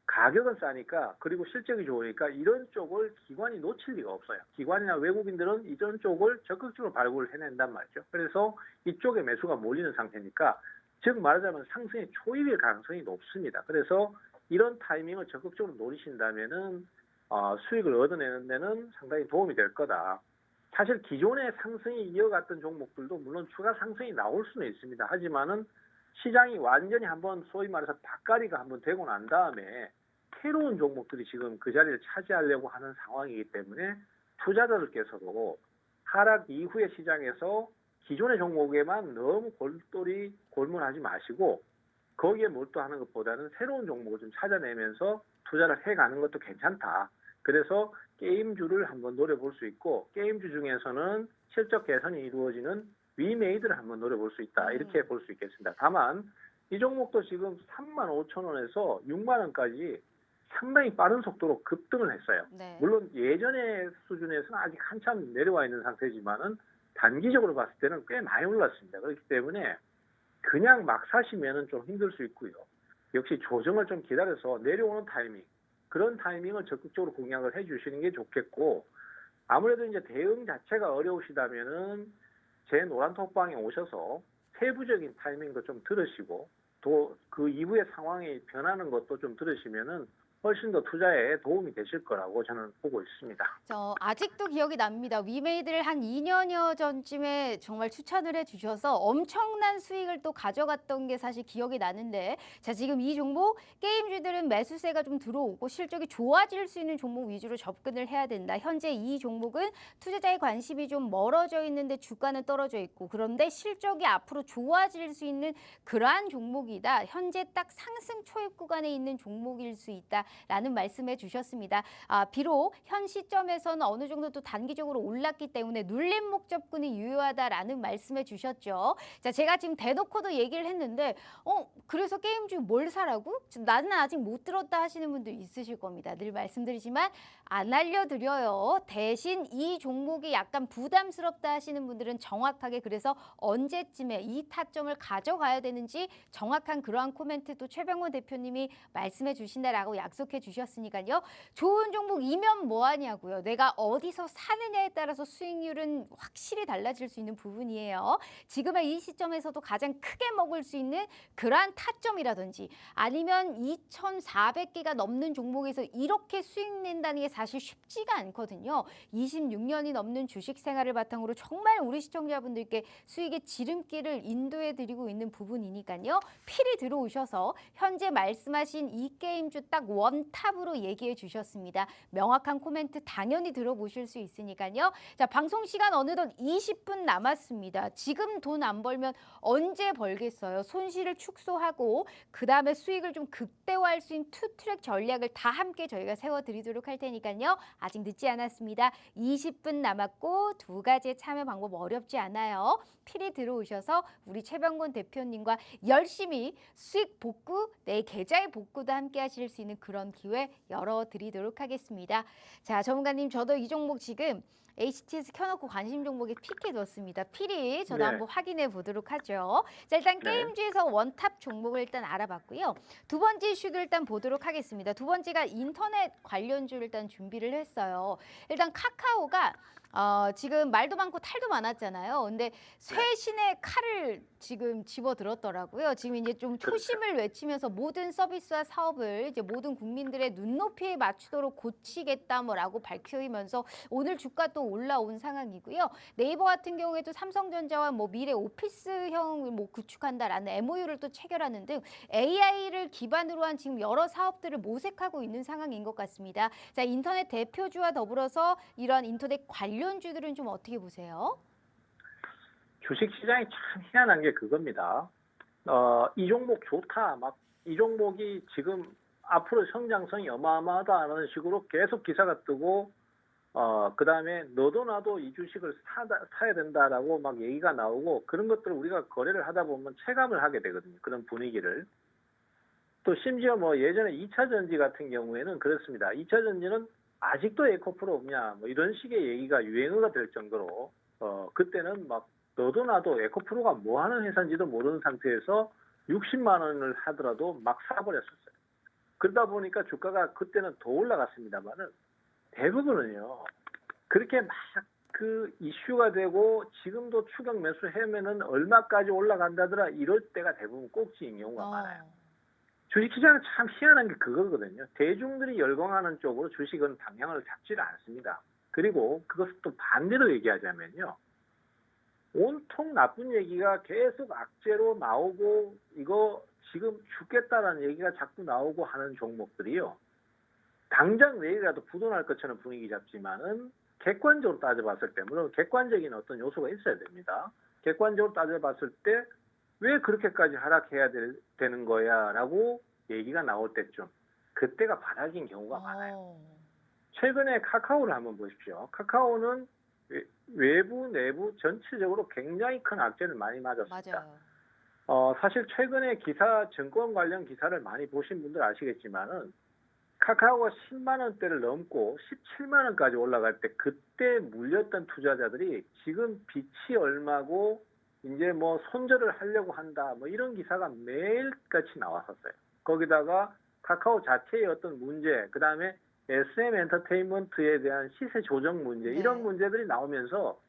가격은 싸니까 그리고 실적이 좋으니까 이런 쪽을 기관이 놓칠 리가 없어요. 기관이나 외국인들은 이런 쪽을 적극적으로 발굴을 해낸단 말이죠. 그래서 이쪽에 매수가 몰리는 상태니까 즉 말하자면 상승의 초입일 가능성이 높습니다. 그래서 이런 타이밍을 적극적으로 노리신다면은 수익을 얻어내는 데는 상당히 도움이 될 거다. 사실 기존의 상승이 이어갔던 종목들도 물론 추가 상승이 나올 수는 있습니다. 하지만은 시장이 완전히 한번 소위 말해서 밭가리가 한번 되고 난 다음에 새로운 종목들이 지금 그 자리를 차지하려고 하는 상황이기 때문에 투자자들께서도 하락 이후의 시장에서 기존의 종목에만 너무 골몰하지 마시고 거기에 몰두하는 것보다는 새로운 종목을 좀 찾아내면서 투자를 해가는 것도 괜찮다. 그래서 게임주를 한번 노려볼 수 있고 게임주 중에서는 실적 개선이 이루어지는 위메이드를 한번 노려볼 수 있다. 이렇게 볼 수 있겠습니다. 다만 이 종목도 지금 35,000원에서 6만 원까지 상당히 빠른 속도로 급등을 했어요. 네. 물론 예전의 수준에서는 아직 한참 내려와 있는 상태지만은 단기적으로 봤을 때는 꽤 많이 올랐습니다. 그렇기 때문에 그냥 막 사시면은 좀 힘들 수 있고요. 역시 조정을 좀 기다려서 내려오는 타이밍, 그런 타이밍을 적극적으로 공략을 해주시는 게 좋겠고 아무래도 이제 대응 자체가 어려우시다면은 제 노란톡방에 오셔서 세부적인 타이밍도 좀 들으시고 또 그 이후의 상황이 변하는 것도 좀 들으시면은 훨씬 더 투자에 도움이 되실 거라고 저는 보고 있습니다. 아직도 기억이 납니다. 위메이드를 한 2년여 전쯤에 정말 추천을 해주셔서 엄청난 수익을 또 가져갔던 게 사실 기억이 나는데 자 지금 이 종목 게임주들은 매수세가 좀 들어오고 실적이 좋아질 수 있는 종목 위주로 접근을 해야 된다. 현재 이 종목은 투자자의 관심이 좀 멀어져 있는데 주가는 떨어져 있고 그런데 실적이 앞으로 좋아질 수 있는 그러한 종목이다. 현재 딱 상승 초입 구간에 있는 종목일 수 있다. 라는 말씀해 주셨습니다. 비록 현 시점에서는 어느 정도 또 단기적으로 올랐기 때문에 눌림목 접근이 유효하다라는 말씀해 주셨죠. 자, 제가 지금 대놓고도 얘기를 했는데 그래서 게임주 뭘 사라고? 나는 아직 못 들었다 하시는 분들 있으실 겁니다. 늘 말씀드리지만 안 알려드려요. 대신 이 종목이 약간 부담스럽다 하시는 분들은 정확하게 그래서 언제쯤에 이 타점을 가져가야 되는지 정확한 그러한 코멘트 또 최병호 대표님이 말씀해 주신다라고 약속해 주셨으니까요. 좋은 종목이면 뭐하냐고요. 내가 어디서 사느냐에 따라서 수익률은 확실히 달라질 수 있는 부분이에요. 지금의 이 시점에서도 가장 크게 먹을 수 있는 그러한 타점이라든지 아니면 2,400개가 넘는 종목에서 이렇게 수익 낸다는 게 사실 쉽지가 않거든요. 26년이 넘는 주식 생활을 바탕으로 정말 우리 시청자분들께 수익의 지름길을 인도해 드리고 있는 부분이니까요. 필히 들어오셔서 현재 말씀하신 이 게임주 딱 원탑으로 얘기해 주셨습니다. 명확한 코멘트 당연히 들어보실 수 있으니까요. 자, 방송 시간 어느덧 20분 남았습니다. 지금 돈 안 벌면 언제 벌겠어요? 손실을 축소하고 그 다음에 수익을 좀 극대화할 수 있는 투트랙 전략을 다 함께 저희가 세워드리도록 할 테니까요. 아직 늦지 않았습니다. 20분 남았고 두 가지의 참여 방법 어렵지 않아요. 필히 들어오셔서 우리 최병곤 대표님과 열심히 수익 복구, 내 계좌의 복구도 함께 하실 수 있는 그런 기회 열어드리도록 하겠습니다. 자, 전문가님 저도 이 종목 지금 HTS 켜놓고 관심 종목에 픽해 뒀습니다. 필히 저도 네. 한번 확인해 보도록 하죠. 자, 일단 네. 게임주에서 원탑 종목을 일단 알아봤고요. 두 번째 이슈도 일단 보도록 하겠습니다. 두 번째가 인터넷 관련주를 일단 준비를 했어요. 일단 카카오가 지금 말도 많고 탈도 많았잖아요. 근데 네, 쇄신의 칼을 지금 집어들었더라고요. 지금 이제 좀 그렇죠. 초심을 외치면서 모든 서비스와 사업을 이제 모든 국민들의 눈높이에 맞추도록 고치겠다 뭐라고 밝히면서 오늘 주가 또 올라온 상황이고요. 네이버 같은 경우에도 삼성전자와 뭐 미래 오피스형을 뭐 구축한다라는 MOU를 또 체결하는 등 AI를 기반으로 한 지금 여러 사업들을 모색하고 있는 상황인 것 같습니다. 자, 인터넷 대표주와 더불어서 이러한 인터넷 관련주들은 좀 어떻게 보세요? 주식 시장이 참 희한한 게 그겁니다. 이 종목 좋다. 막 이 종목이 지금 앞으로 성장성이 어마어마하다는 식으로 계속 기사가 뜨고, 그다음에 너도 나도 이 주식을 사야 된다라고 막 얘기가 나오고 그런 것들을 우리가 거래를 하다 보면 체감을 하게 되거든요. 그런 분위기를. 또 심지어 뭐 예전에 2차 전지 같은 경우에는 그렇습니다. 2차 전지는 아직도 에코프로 없냐 뭐 이런 식의 얘기가 유행어가 될 정도로 그때는 막 너도 나도 에코프로가 뭐 하는 회사인지도 모르는 상태에서 60만 원을 하더라도 막 사버렸었어요. 그러다 보니까 주가가 그때는 더 올라갔습니다만은 대부분은요. 그렇게 막 그 이슈가 되고 지금도 추격 매수 하면은 얼마까지 올라간다더라 이럴 때가 대부분 꼭지인 경우가 많아요. 어, 주식시장은 참 희한한 게 그거거든요. 대중들이 열광하는 쪽으로 주식은 방향을 잡지를 않습니다. 그리고 그것을 또 반대로 얘기하자면요. 온통 나쁜 얘기가 계속 악재로 나오고 이거 지금 죽겠다라는 얘기가 자꾸 나오고 하는 종목들이요. 당장 내일이라도 부도날 것처럼 분위기 잡지만은 객관적으로 따져봤을 때 물론 객관적인 어떤 요소가 있어야 됩니다. 객관적으로 따져봤을 때 왜 그렇게까지 하락해야 되는 거야 라고 얘기가 나올 때쯤 그때가 바닥인 경우가 많아요. 어, 최근에 카카오를 한번 보십시오. 카카오는 외부 내부 전체적으로 굉장히 큰 악재를 많이 맞았습니다. 맞아요. 사실 최근에 증권 관련 기사를 많이 보신 분들 아시겠지만은 카카오가 10만 원대를 넘고 17만 원까지 올라갈 때 그때 물렸던 투자자들이 지금 빚이 얼마고 이제 뭐 손절을 하려고 한다 뭐 이런 기사가 매일같이 나왔었어요. 거기다가 카카오 자체의 어떤 문제, 그다음에 SM 엔터테인먼트에 대한 시세 조정 문제 이런 네. 문제들이 나오면서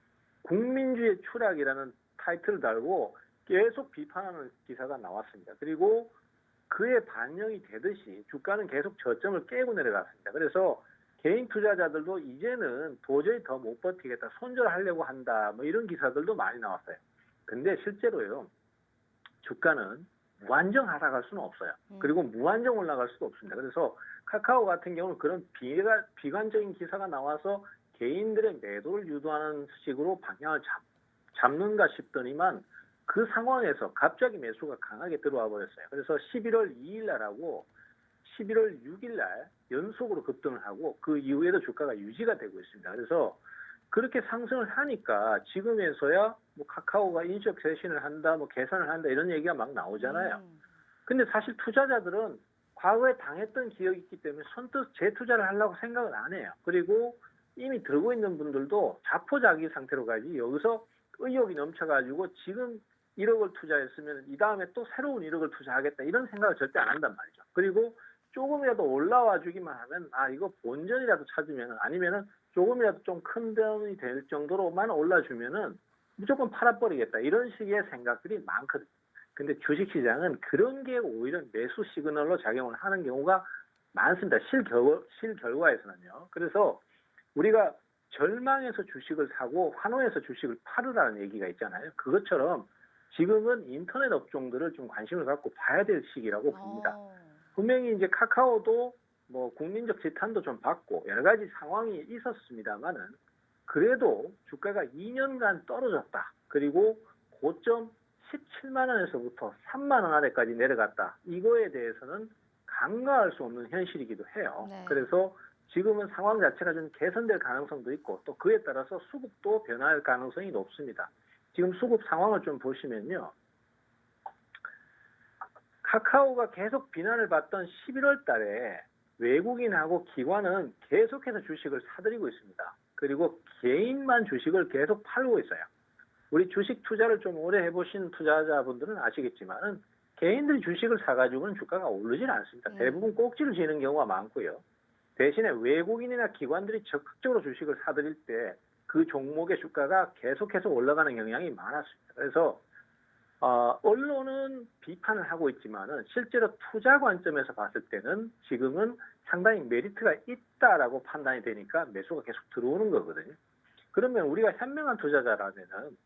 국민주의 추락이라는 타이틀을 달고 계속 비판하는 기사가 나왔습니다. 그리고 그에 반영이 되듯이 주가는 계속 저점을 깨고 내려갔습니다. 그래서 개인 투자자들도 이제는 도저히 더 못 버티겠다, 손절하려고 한다, 뭐 이런 기사들도 많이 나왔어요. 근데 실제로요, 주가는 무한정 하락할 수는 없어요. 그리고 무한정 올라갈 수도 없습니다. 그래서 카카오 같은 경우는 그런 비관적인 기사가 나와서 개인들의 매도를 유도하는 식으로 방향을 잡는가 싶더니만 그 상황에서 갑자기 매수가 강하게 들어와 버렸어요. 그래서 11월 2일 날하고 11월 6일 날 연속으로 급등을 하고 그 이후에도 주가가 유지가 되고 있습니다. 그래서 그렇게 상승을 하니까 지금에서야 뭐 카카오가 인적 쇄신을 한다, 뭐 개선을 한다 이런 얘기가 막 나오잖아요. 근데 사실 투자자들은 과거에 당했던 기억이 있기 때문에 선뜻 재투자를 하려고 생각을 안 해요. 그리고 이미 들고 있는 분들도 자포자기 상태로 가지 여기서 의욕이 넘쳐가지고 지금 1억을 투자했으면 이 다음에 또 새로운 1억을 투자하겠다 이런 생각을 절대 안 한단 말이죠. 그리고 조금이라도 올라와 주기만 하면 이거 본전이라도 찾으면 아니면은 조금이라도 좀 큰 돈이 될 정도로만 올라주면은 무조건 팔아버리겠다 이런 식의 생각들이 많거든요. 근데 주식시장은 그런 게 오히려 매수 시그널로 작용을 하는 경우가 많습니다. 실결과에서는요. 그래서 우리가 절망해서 주식을 사고 환호해서 주식을 팔으라는 얘기가 있잖아요. 그것처럼 지금은 인터넷 업종들을 좀 관심을 갖고 봐야 될 시기라고 봅니다. 분명히 이제 카카오도 뭐 국민적 지탄도 좀 받고 여러 가지 상황이 있었습니다만은 그래도 주가가 2년간 떨어졌다. 그리고 고점 17만 원에서부터 3만 원 아래까지 내려갔다. 이거에 대해서는 간과할 수 없는 현실이기도 해요. 네. 그래서 지금은 상황 자체가 좀 개선될 가능성도 있고 또 그에 따라서 수급도 변할 가능성이 높습니다. 지금 수급 상황을 좀 보시면요. 카카오가 계속 비난을 받던 11월 달에 외국인하고 기관은 계속해서 주식을 사들이고 있습니다. 그리고 개인만 주식을 계속 팔고 있어요. 우리 주식 투자를 좀 오래 해보신 투자자분들은 아시겠지만은 개인들이 주식을 사가지고는 주가가 오르질 않습니다. 대부분 꼭지를 지는 경우가 많고요. 대신에 외국인이나 기관들이 적극적으로 주식을 사들일 때 그 종목의 주가가 계속해서 올라가는 경향이 많았습니다. 그래서 언론은 비판을 하고 있지만은 실제로 투자 관점에서 봤을 때는 지금은 상당히 메리트가 있다라고 판단이 되니까 매수가 계속 들어오는 거거든요. 그러면 우리가 현명한 투자자라면은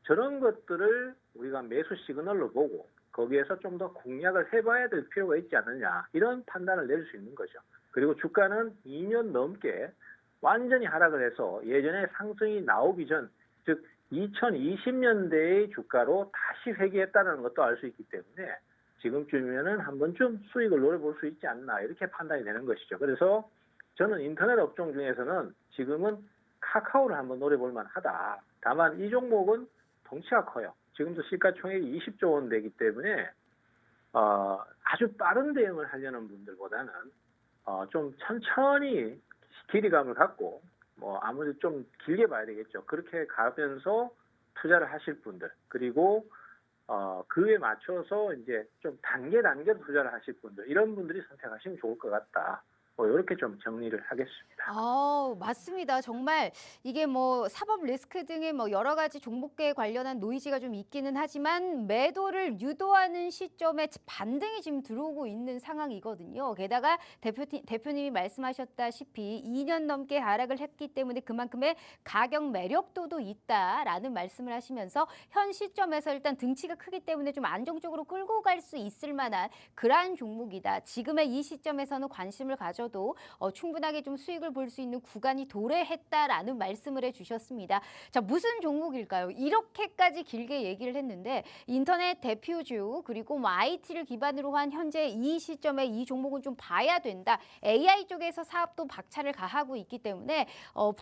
저런 것들을 우리가 매수 시그널로 보고 거기에서 좀 더 공략을 해봐야 될 필요가 있지 않느냐 이런 판단을 내릴 수 있는 거죠. 그리고 주가는 2년 넘게 완전히 하락을 해서 예전에 상승이 나오기 전, 즉 2020년대의 주가로 다시 회귀했다는 것도 알 수 있기 때문에 지금쯤이면은 한 번쯤 수익을 노려볼 수 있지 않나 이렇게 판단이 되는 것이죠. 그래서 저는 인터넷 업종 중에서는 지금은 카카오를 한번 노려볼 만하다. 다만 이 종목은 덩치가 커요. 지금도 시가총액이 20조 원 되기 때문에 아주 빠른 대응을 하려는 분들보다는 좀 천천히 길이감을 갖고 아무래도 좀 길게 봐야 되겠죠. 그렇게 가면서 투자를 하실 분들, 그리고 그에 맞춰서 이제 좀 단계로 투자를 하실 분들, 이런 분들이 선택하시면 좋을 것 같다. 이렇게 좀 정리를 하겠습니다. 맞습니다. 정말 이게 사법 리스크 등의 여러 가지 종목에 관련한 노이즈가 좀 있기는 하지만 매도를 유도하는 시점에 반등이 지금 들어오고 있는 상황이거든요. 게다가 대표님이 말씀하셨다시피 2년 넘게 하락을 했기 때문에 그만큼의 가격 매력도도 있다라는 말씀을 하시면서 현 시점에서 일단 등치가 크기 때문에 좀 안정적으로 끌고 갈 수 있을 만한 그러한 종목이다. 지금의 이 시점에서는 관심을 가져도 충분하게 좀 수익을 볼 수 있는 구간이 도래했다라는 말씀을 해주셨습니다. 자, 무슨 종목일까요? 이렇게까지 길게 얘기를 했는데 인터넷 대표주 그리고 IT를 기반으로 한 현재 이 시점에 이 종목은 좀 봐야 된다. AI 쪽에서 사업도 박차를 가하고 있기 때문에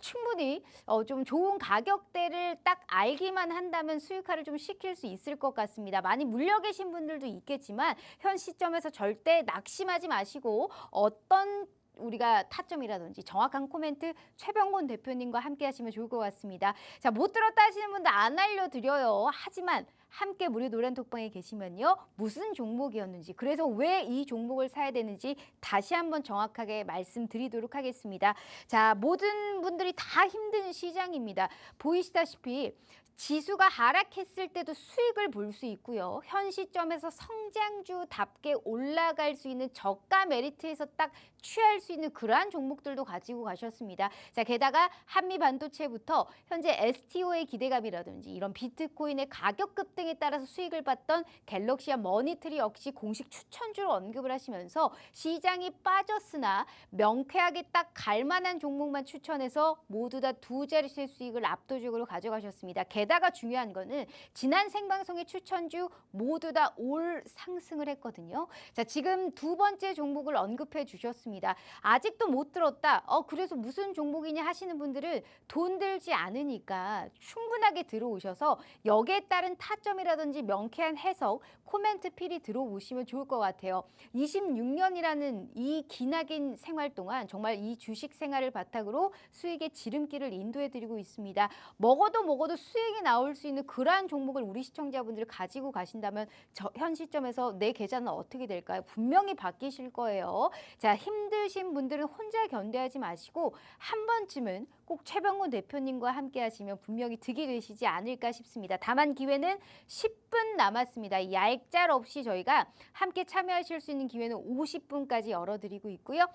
충분히 좀 좋은 가격대를 딱 알기만 한다면 수익화를 좀 시킬 수 있을 것 같습니다. 많이 물려 계신 분들도 있겠지만 현 시점에서 절대 낙심하지 마시고 어떤 우리가 타점이라든지 정확한 코멘트 최병곤 대표님과 함께 하시면 좋을 것 같습니다. 자, 못 들었다 하시는 분들 안 알려드려요. 하지만 함께 무료 노란톡방에 계시면요. 무슨 종목이었는지, 그래서 왜 이 종목을 사야 되는지 다시 한번 정확하게 말씀드리도록 하겠습니다. 자, 모든 분들이 다 힘든 시장입니다. 보이시다시피 지수가 하락했을 때도 수익을 볼 수 있고요. 현 시점에서 성장주답게 올라갈 수 있는 저가 메리트에서 딱 취할 수 있는 그러한 종목들도 가지고 가셨습니다. 자, 게다가 한미 반도체부터 현재 STO의 기대감이라든지 이런 비트코인의 가격 급등에 따라서 수익을 봤던 갤럭시와 머니트리 역시 공식 추천주로 언급을 하시면서 시장이 빠졌으나 명쾌하게 딱 갈만한 종목만 추천해서 모두 다 두 자릿수의 수익을 압도적으로 가져가셨습니다. 게다가 중요한 거는 지난 생방송의 추천주 모두 다 올 상승을 했거든요. 자, 지금 두 번째 종목을 언급해 주셨습니다. 아직도 못 들었다. 그래서 무슨 종목이냐 하시는 분들은 돈 들지 않으니까 충분하게 들어오셔서 여기에 따른 타점이라든지 명쾌한 해석, 코멘트 필히 들어오시면 좋을 것 같아요. 26년이라는 이 기나긴 생활 동안 정말 이 주식 생활을 바탕으로 수익의 지름길을 인도해 드리고 있습니다. 먹어도 수익이 나올 수 있는 그러한 종목을 우리 시청자분들이 가지고 가신다면 현 시점에서 내 계좌는 어떻게 될까요? 분명히 바뀌실 거예요. 자, 힘드신 분들은 혼자 견뎌하지 마시고 한 번쯤은 꼭 최병곤 대표님과 함께 하시면 분명히 득이 되시지 않을까 싶습니다. 다만 기회는 10분 남았습니다. 얄짤 없이 저희가 함께 참여하실 수 있는 기회는 50분까지 열어드리고 있고요.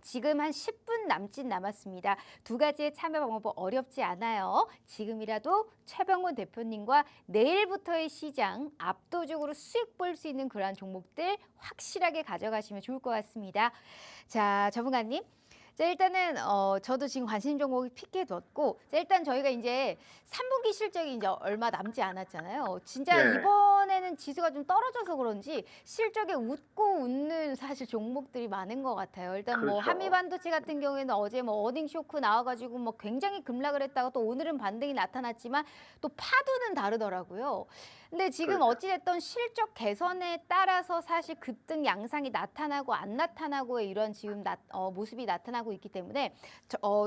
지금 한 10분 남짓 남았습니다. 두 가지의 참여 방법 어렵지 않아요. 지금이라도 최병곤 대표님과 내일부터의 시장 압도적으로 수익 볼 수 있는 그러한 종목들 확실하게 가져가시면 좋을 것 같습니다. 자, 전문가님. 자, 일단은 저도 지금 관심 종목이 픽해뒀고, 자, 일단 저희가 이제 3분기 실적이 이제 얼마 남지 않았잖아요. 진짜 네. 이번에는 지수가 좀 떨어져서 그런지 실적에 웃고 웃는 사실 종목들이 많은 것 같아요. 일단 그렇죠. 한미반도체 같은 경우에는 어제 어닝 쇼크 나와가지고 굉장히 급락을 했다가 또 오늘은 반등이 나타났지만 또 파도는 다르더라고요. 근데 지금 그렇죠. 어찌됐든 실적 개선에 따라서 사실 급등 양상이 나타나고 안 나타나고의 이런 지금 모습이 나타나고 있기 때문에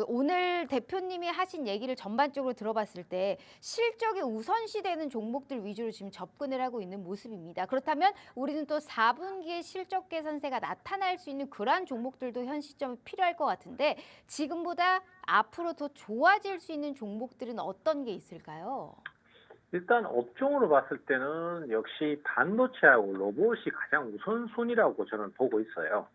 오늘 대표님이 하신 얘기를 전반적으로 들어봤을 때 실적이 우선시되는 종목들 위주로 지금 접근을 하고 있는 모습입니다. 그렇다면 우리는 또 4분기에 실적 개선세가 나타날 수 있는 그러한 종목들도 현 시점에 필요할 것 같은데 지금보다 앞으로 더 좋아질 수 있는 종목들은 어떤 게 있을까요? 일단 업종으로 봤을 때는 역시 반도체하고 로봇이 가장 우선순위라고 저는 보고 있어요.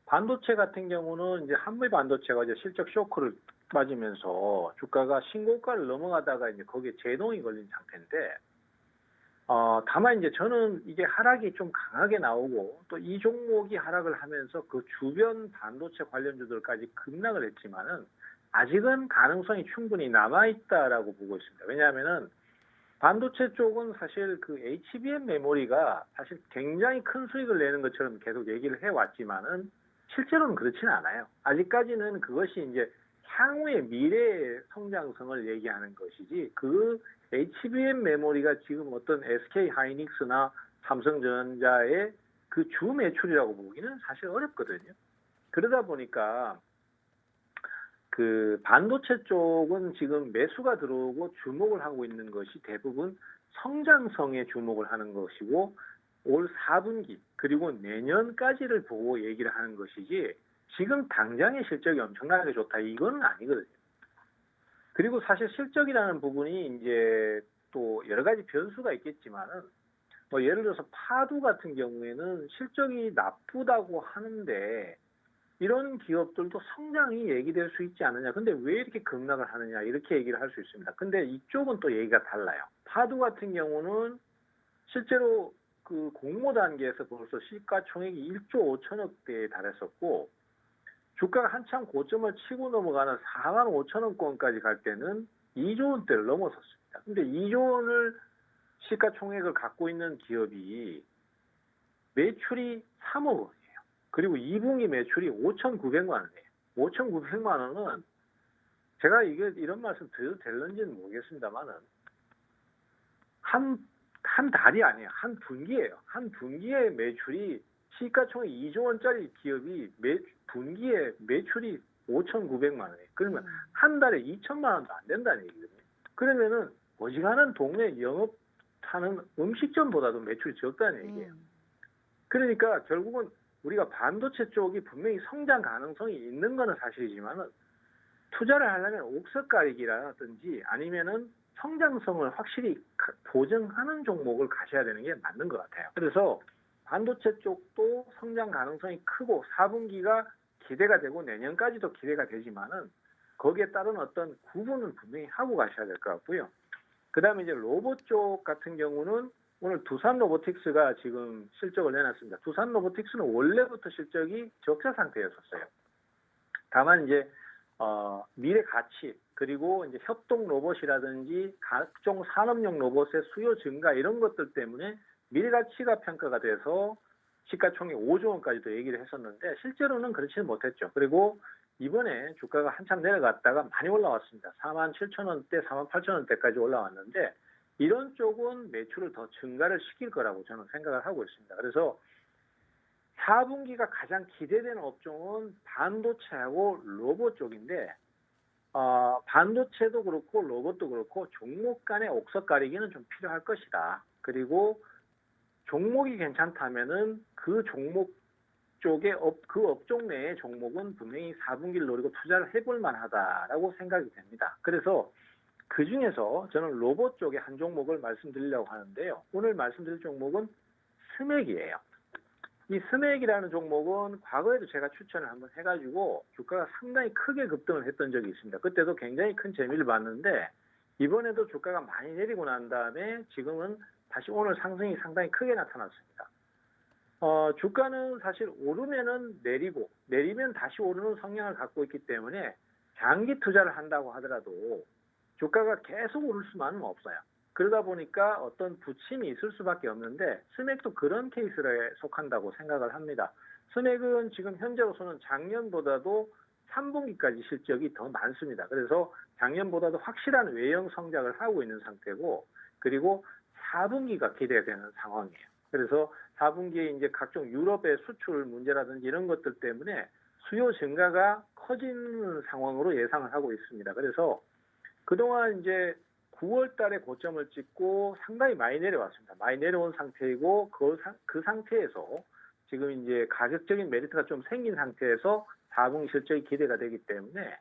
반도체 같은 경우는 이제 한미 반도체가 이제 실적 쇼크를 맞으면서 주가가 신고가를 넘어가다가 이제 거기에 제동이 걸린 상태인데, 다만 이제 저는 이게 하락이 좀 강하게 나오고 또 이 종목이 하락을 하면서 그 주변 반도체 관련주들까지 급락을 했지만은 아직은 가능성이 충분히 남아있다라고 보고 있습니다. 왜냐하면은 반도체 쪽은 사실 그 HBM 메모리가 사실 굉장히 큰 수익을 내는 것처럼 계속 얘기를 해왔지만은 실제로는 그렇지는 않아요. 아직까지는 그것이 이제 향후의 미래의 성장성을 얘기하는 것이지 그 HBM 메모리가 지금 어떤 SK 하이닉스나 삼성전자의 그 주 매출이라고 보기는 사실 어렵거든요. 그러다 보니까 그 반도체 쪽은 지금 매수가 들어오고 주목을 하고 있는 것이 대부분 성장성에 주목을 하는 것이고 올 4분기 그리고 내년까지를 보고 얘기를 하는 것이지 지금 당장의 실적이 엄청나게 좋다 이건 아니거든요. 그리고 사실 실적이라는 부분이 이제 또 여러 가지 변수가 있겠지만은 뭐 예를 들어서 파두 같은 경우에는 실적이 나쁘다고 하는데 이런 기업들도 성장이 얘기될 수 있지 않느냐. 근데 왜 이렇게 급락을 하느냐. 이렇게 얘기를 할 수 있습니다. 근데 이쪽은 또 얘기가 달라요. 파두 같은 경우는 실제로 그 공모 단계에서 벌써 시가총액이 1조 5천억대에 달했었고 주가가 한참 고점을 치고 넘어가는 4만 5천 원권까지 갈 때는 2조 원대를 넘어섰습니다. 근데 2조 원을 시가총액을 갖고 있는 기업이 매출이 3억 원이에요. 그리고 2분기 매출이 5,900만 원이에요. 5,900만 원은 제가 이게 이런 말씀 드려도 될런지는 모르겠습니다만은 한 달이 아니에요. 한 분기예요. 한 분기의 매출이 시가총액 2조 원짜리 기업이 분기에 매출이 5,900만 원이에요. 그러면 한 달에 2천만 원도 안 된다는 얘기거든요. 그러면은 어지간한 동네 영업하는 음식점보다도 매출이 적다는 얘기예요. 그러니까 결국은 우리가 반도체 쪽이 분명히 성장 가능성이 있는 거는 사실이지만은 투자를 하려면 옥석 가리기라든지 아니면은 성장성을 확실히 보증하는 종목을 가셔야 되는 게 맞는 것 같아요. 그래서 반도체 쪽도 성장 가능성이 크고 4분기가 기대가 되고 내년까지도 기대가 되지만은 거기에 따른 어떤 구분은 분명히 하고 가셔야 될 것 같고요. 그 다음에 이제 로봇 쪽 같은 경우는 오늘 두산 로보틱스가 지금 실적을 내놨습니다. 두산 로보틱스는 원래부터 실적이 적자 상태였었어요. 다만 이제 미래 가치 그리고 이제 협동 로봇이라든지 각종 산업용 로봇의 수요 증가 이런 것들 때문에 미래 가치가 평가가 돼서 시가총액 5조 원까지도 얘기를 했었는데 실제로는 그렇지는 못했죠. 그리고 이번에 주가가 한참 내려갔다가 많이 올라왔습니다. 4만 7천 원대, 4만 8천 원대까지 올라왔는데 이런 쪽은 매출을 더 증가를 시킬 거라고 저는 생각을 하고 있습니다. 그래서 4분기가 가장 기대되는 업종은 반도체하고 로봇 쪽인데 반도체도 그렇고 로봇도 그렇고 종목 간의 옥석 가리기는 좀 필요할 것이다. 그리고 종목이 괜찮다면은 그 종목 쪽에 그 업종 내의 종목은 분명히 4분기를 노리고 투자를 해볼 만하다라고 생각이 됩니다. 그래서 그 중에서 저는 로봇 쪽의 한 종목을 말씀드리려고 하는데요. 오늘 말씀드릴 종목은 스맥이에요. 이 스맥이라는 종목은 과거에도 제가 추천을 한번 해가지고 주가가 상당히 크게 급등을 했던 적이 있습니다. 그때도 굉장히 큰 재미를 봤는데 이번에도 주가가 많이 내리고 난 다음에 지금은 다시 오늘 상승이 상당히 크게 나타났습니다. 주가는 사실 오르면은 내리고 내리면 다시 오르는 성향을 갖고 있기 때문에 장기 투자를 한다고 하더라도 주가가 계속 오를 수만은 없어요. 그러다 보니까 어떤 부침이 있을 수밖에 없는데 스맥도 그런 케이스에 속한다고 생각을 합니다. 스맥은 지금 현재로서는 작년보다도 3분기까지 실적이 더 많습니다. 그래서 작년보다도 확실한 외형 성장을 하고 있는 상태고 그리고 4분기가 기대되는 상황이에요. 그래서 4분기에 이제 각종 유럽의 수출 문제라든지 이런 것들 때문에 수요 증가가 커지는 상황으로 예상을 하고 있습니다. 그래서 그동안 이제 9월 달에 고점을 찍고 상당히 많이 내려왔습니다. 많이 내려온 상태이고 그 상태에서 지금 이제 가격적인 메리트가 좀 생긴 상태에서 4분기 실적이 기대가 되기 때문에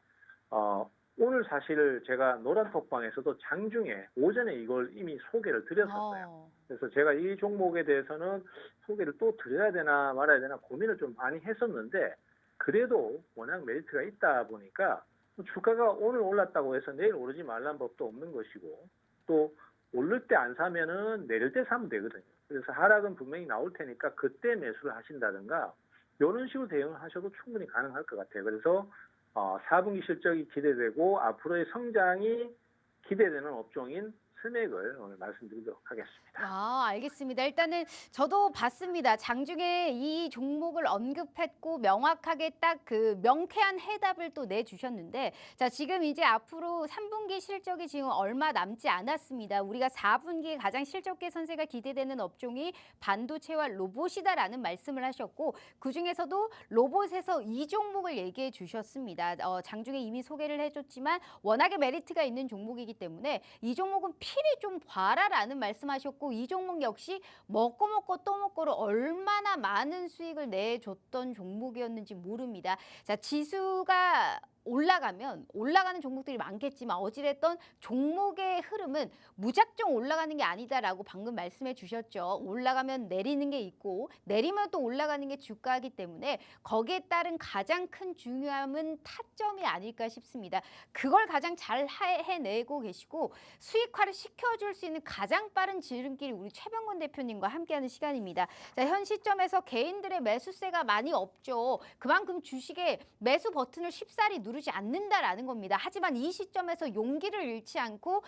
오늘 사실 제가 노란톡방에서도 장중에 오전에 이걸 이미 소개를 드렸었어요. 그래서 제가 이 종목에 대해서는 소개를 또 드려야 되나 말아야 되나 고민을 좀 많이 했었는데 그래도 워낙 메리트가 있다 보니까 주가가 오늘 올랐다고 해서 내일 오르지 말라는 법도 없는 것이고 또 오를 때 안 사면은 내릴 때 사면 되거든요. 그래서 하락은 분명히 나올 테니까 그때 매수를 하신다든가 이런 식으로 대응을 하셔도 충분히 가능할 것 같아요. 그래서 4분기 실적이 기대되고 앞으로의 성장이 기대되는 업종인 스낵을 오늘 말씀드리도록 하겠습니다. 알겠습니다. 일단은 저도 봤습니다. 장중에 이 종목을 언급했고 명확하게 딱 그 명쾌한 해답을 또 내주셨는데 자 지금 이제 앞으로 3분기 실적이 지금 얼마 남지 않았습니다. 우리가 4분기에 가장 실적 개선세가 기대되는 업종이 반도체와 로봇이다라는 말씀을 하셨고 그중에서도 로봇에서 이 종목을 얘기해 주셨습니다. 장중에 이미 소개를 해줬지만 워낙에 메리트가 있는 종목이기 때문에 이 종목은 필히 좀 봐라라는 말씀하셨고 이 종목 역시 먹고 또 먹고로 얼마나 많은 수익을 내줬던 종목이었는지 모릅니다. 자, 지수가 올라가면 올라가는 종목들이 많겠지만 어찌됐든 종목의 흐름은 무작정 올라가는 게 아니다라고 방금 말씀해 주셨죠. 올라가면 내리는 게 있고 내리면 또 올라가는 게 주가이기 때문에 거기에 따른 가장 큰 중요함은 타점이 아닐까 싶습니다. 그걸 가장 잘 해내고 계시고 수익화를 시켜줄 수 있는 가장 빠른 지름길이 우리 최병건 대표님과 함께하는 시간입니다. 자, 현 시점에서 개인들의 매수세가 많이 없죠. 그만큼 주식에 매수 버튼을 쉽사리 누르지 않는다라는 겁니다. 하지만 이 시점에서 용기를 잃지 않고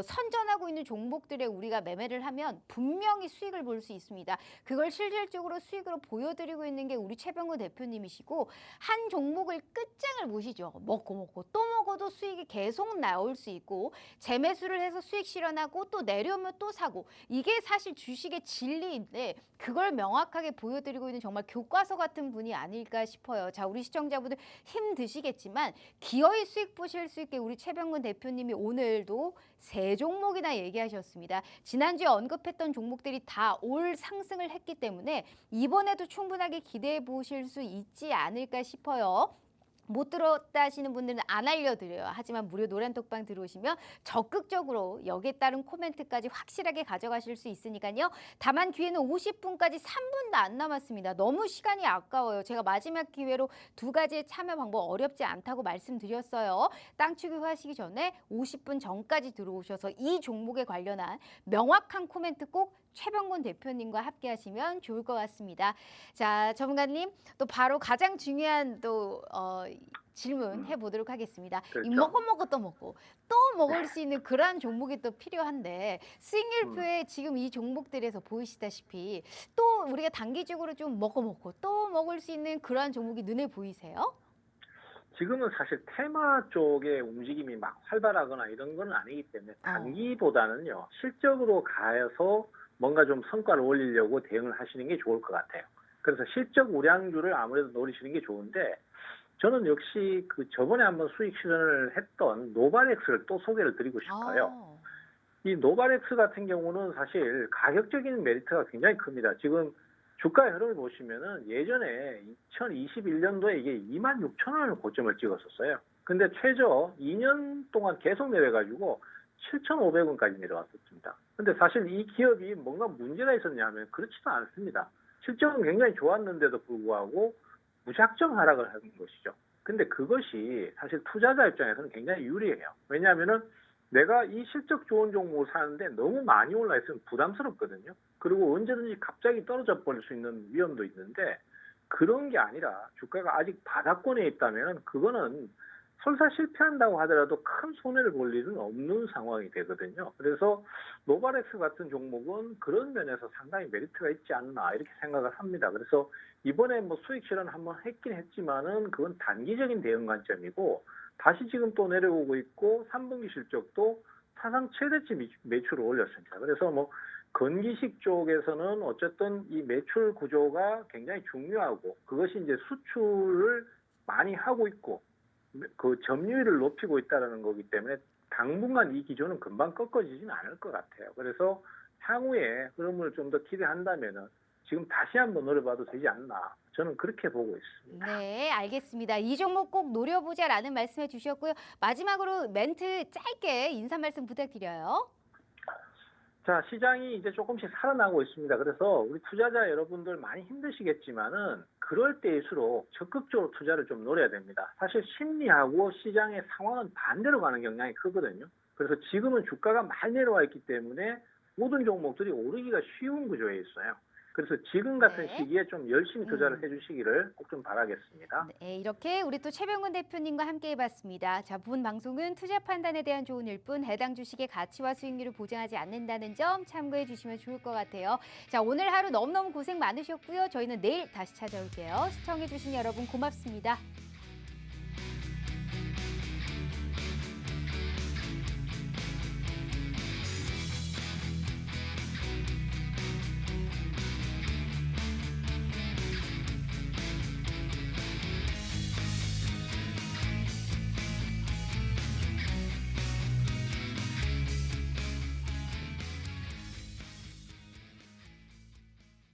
선전하고 있는 종목들에 우리가 매매를 하면 분명히 수익을 볼 수 있습니다. 그걸 실질적으로 수익으로 보여드리고 있는 게 우리 최병구 대표님이시고 한 종목을 끝장을 보시죠. 먹고 또 먹어도 수익이 계속 나올 수 있고 재매수를 해서 수익 실현하고 또 내려오면 또 사고 이게 사실 주식의 진리인데 그걸 명확하게 보여드리고 있는 정말 교과서 같은 분이 아닐까 싶어요. 자, 우리 시청자분들 힘드시겠지만 기어이 수익 보실 수 있게 우리 최병근 대표님이 오늘도 3종목이나 얘기하셨습니다. 지난주에 언급했던 종목들이 다 올 상승을 했기 때문에 이번에도 충분하게 기대해 보실 수 있지 않을까 싶어요. 못 들었다 하시는 분들은 안 알려드려요. 하지만 무료 노란톡방 들어오시면 적극적으로 여기에 따른 코멘트까지 확실하게 가져가실 수 있으니까요. 다만 기회는 50분까지 3분도 안 남았습니다. 너무 시간이 아까워요. 제가 마지막 기회로 2가지의 참여 방법 어렵지 않다고 말씀드렸어요. 땅 추격하시기 전에 50분 전까지 들어오셔서 이 종목에 관련한 명확한 코멘트 꼭 최병곤 대표님과 함께 하시면 좋을 것 같습니다. 자, 전문가님 또 바로 가장 중요한 또 질문 해보도록 하겠습니다. 그렇죠. 이 먹고 또 먹을 수 있는 그러한 종목이 또 필요한데 수익률표에 지금 이 종목들에서 보이시다시피 또 우리가 단기적으로 좀 먹고 또 먹을 수 있는 그러한 종목이 눈에 보이세요? 지금은 사실 테마 쪽의 움직임이 막 활발하거나 이런 건 아니기 때문에 단기보다는요 실적으로 가서 뭔가 좀 성과를 올리려고 대응을 하시는 게 좋을 것 같아요. 그래서 실적 우량주를 아무래도 노리시는 게 좋은데 저는 역시 그 저번에 한번 수익 실현을 했던 노바렉스를 또 소개를 드리고 싶어요. 이 노바렉스 같은 경우는 사실 가격적인 메리트가 굉장히 큽니다. 지금 주가의 흐름을 보시면은 예전에 2021년도에 이게 26,000원을 고점을 찍었었어요. 근데 최저 2년 동안 계속 내려가지고 7,500원까지 내려왔었습니다. 근데 사실 이 기업이 뭔가 문제가 있었냐면 그렇지도 않습니다. 실적은 굉장히 좋았는데도 불구하고 무작정 하락을 하는 것이죠. 근데 그것이 사실 투자자 입장에서는 굉장히 유리해요. 왜냐하면은 내가 이 실적 좋은 종목을 사는데 너무 많이 올라 있으면 부담스럽거든요. 그리고 언제든지 갑자기 떨어져 버릴 수 있는 위험도 있는데 그런 게 아니라 주가가 아직 바닥권에 있다면 그거는 설사 실패한다고 하더라도 큰 손해를 볼 일은 없는 상황이 되거든요. 그래서 노바렉스 같은 종목은 그런 면에서 상당히 메리트가 있지 않나 이렇게 생각을 합니다. 그래서 이번에 뭐 수익 실현 한번 했긴 했지만은 그건 단기적인 대응 관점이고 다시 지금 또 내려오고 있고 3분기 실적도 사상 최대치 매출을 올렸습니다. 그래서 뭐 건기식 쪽에서는 어쨌든 이 매출 구조가 굉장히 중요하고 그것이 이제 수출을 많이 하고 있고 그 점유율을 높이고 있다는 거기 때문에 당분간 이 기조는 금방 꺾어지지는 않을 것 같아요. 그래서 향후에 흐름을 좀 더 기대한다면은 지금 다시 한번 노려봐도 되지 않나. 저는 그렇게 보고 있습니다. 네, 알겠습니다. 이 종목 꼭 노려보자라는 말씀해 주셨고요. 마지막으로 멘트 짧게 인사 말씀 부탁드려요. 자, 시장이 이제 조금씩 살아나고 있습니다. 그래서 우리 투자자 여러분들 많이 힘드시겠지만은 그럴 때일수록 적극적으로 투자를 좀 노려야 됩니다. 사실 심리하고 시장의 상황은 반대로 가는 경향이 크거든요. 그래서 지금은 주가가 많이 내려와 있기 때문에 모든 종목들이 오르기가 쉬운 구조에 있어요. 그래서 지금 같은 네. 시기에 좀 열심히 투자를 해주시기를 꼭 좀 바라겠습니다. 네, 이렇게 우리 또 최병근 대표님과 함께 해봤습니다. 자, 본 방송은 투자 판단에 대한 조언일 뿐 해당 주식의 가치와 수익률을 보장하지 않는다는 점 참고해 주시면 좋을 것 같아요. 자, 오늘 하루 너무너무 고생 많으셨고요. 저희는 내일 다시 찾아올게요. 시청해 주신 여러분 고맙습니다.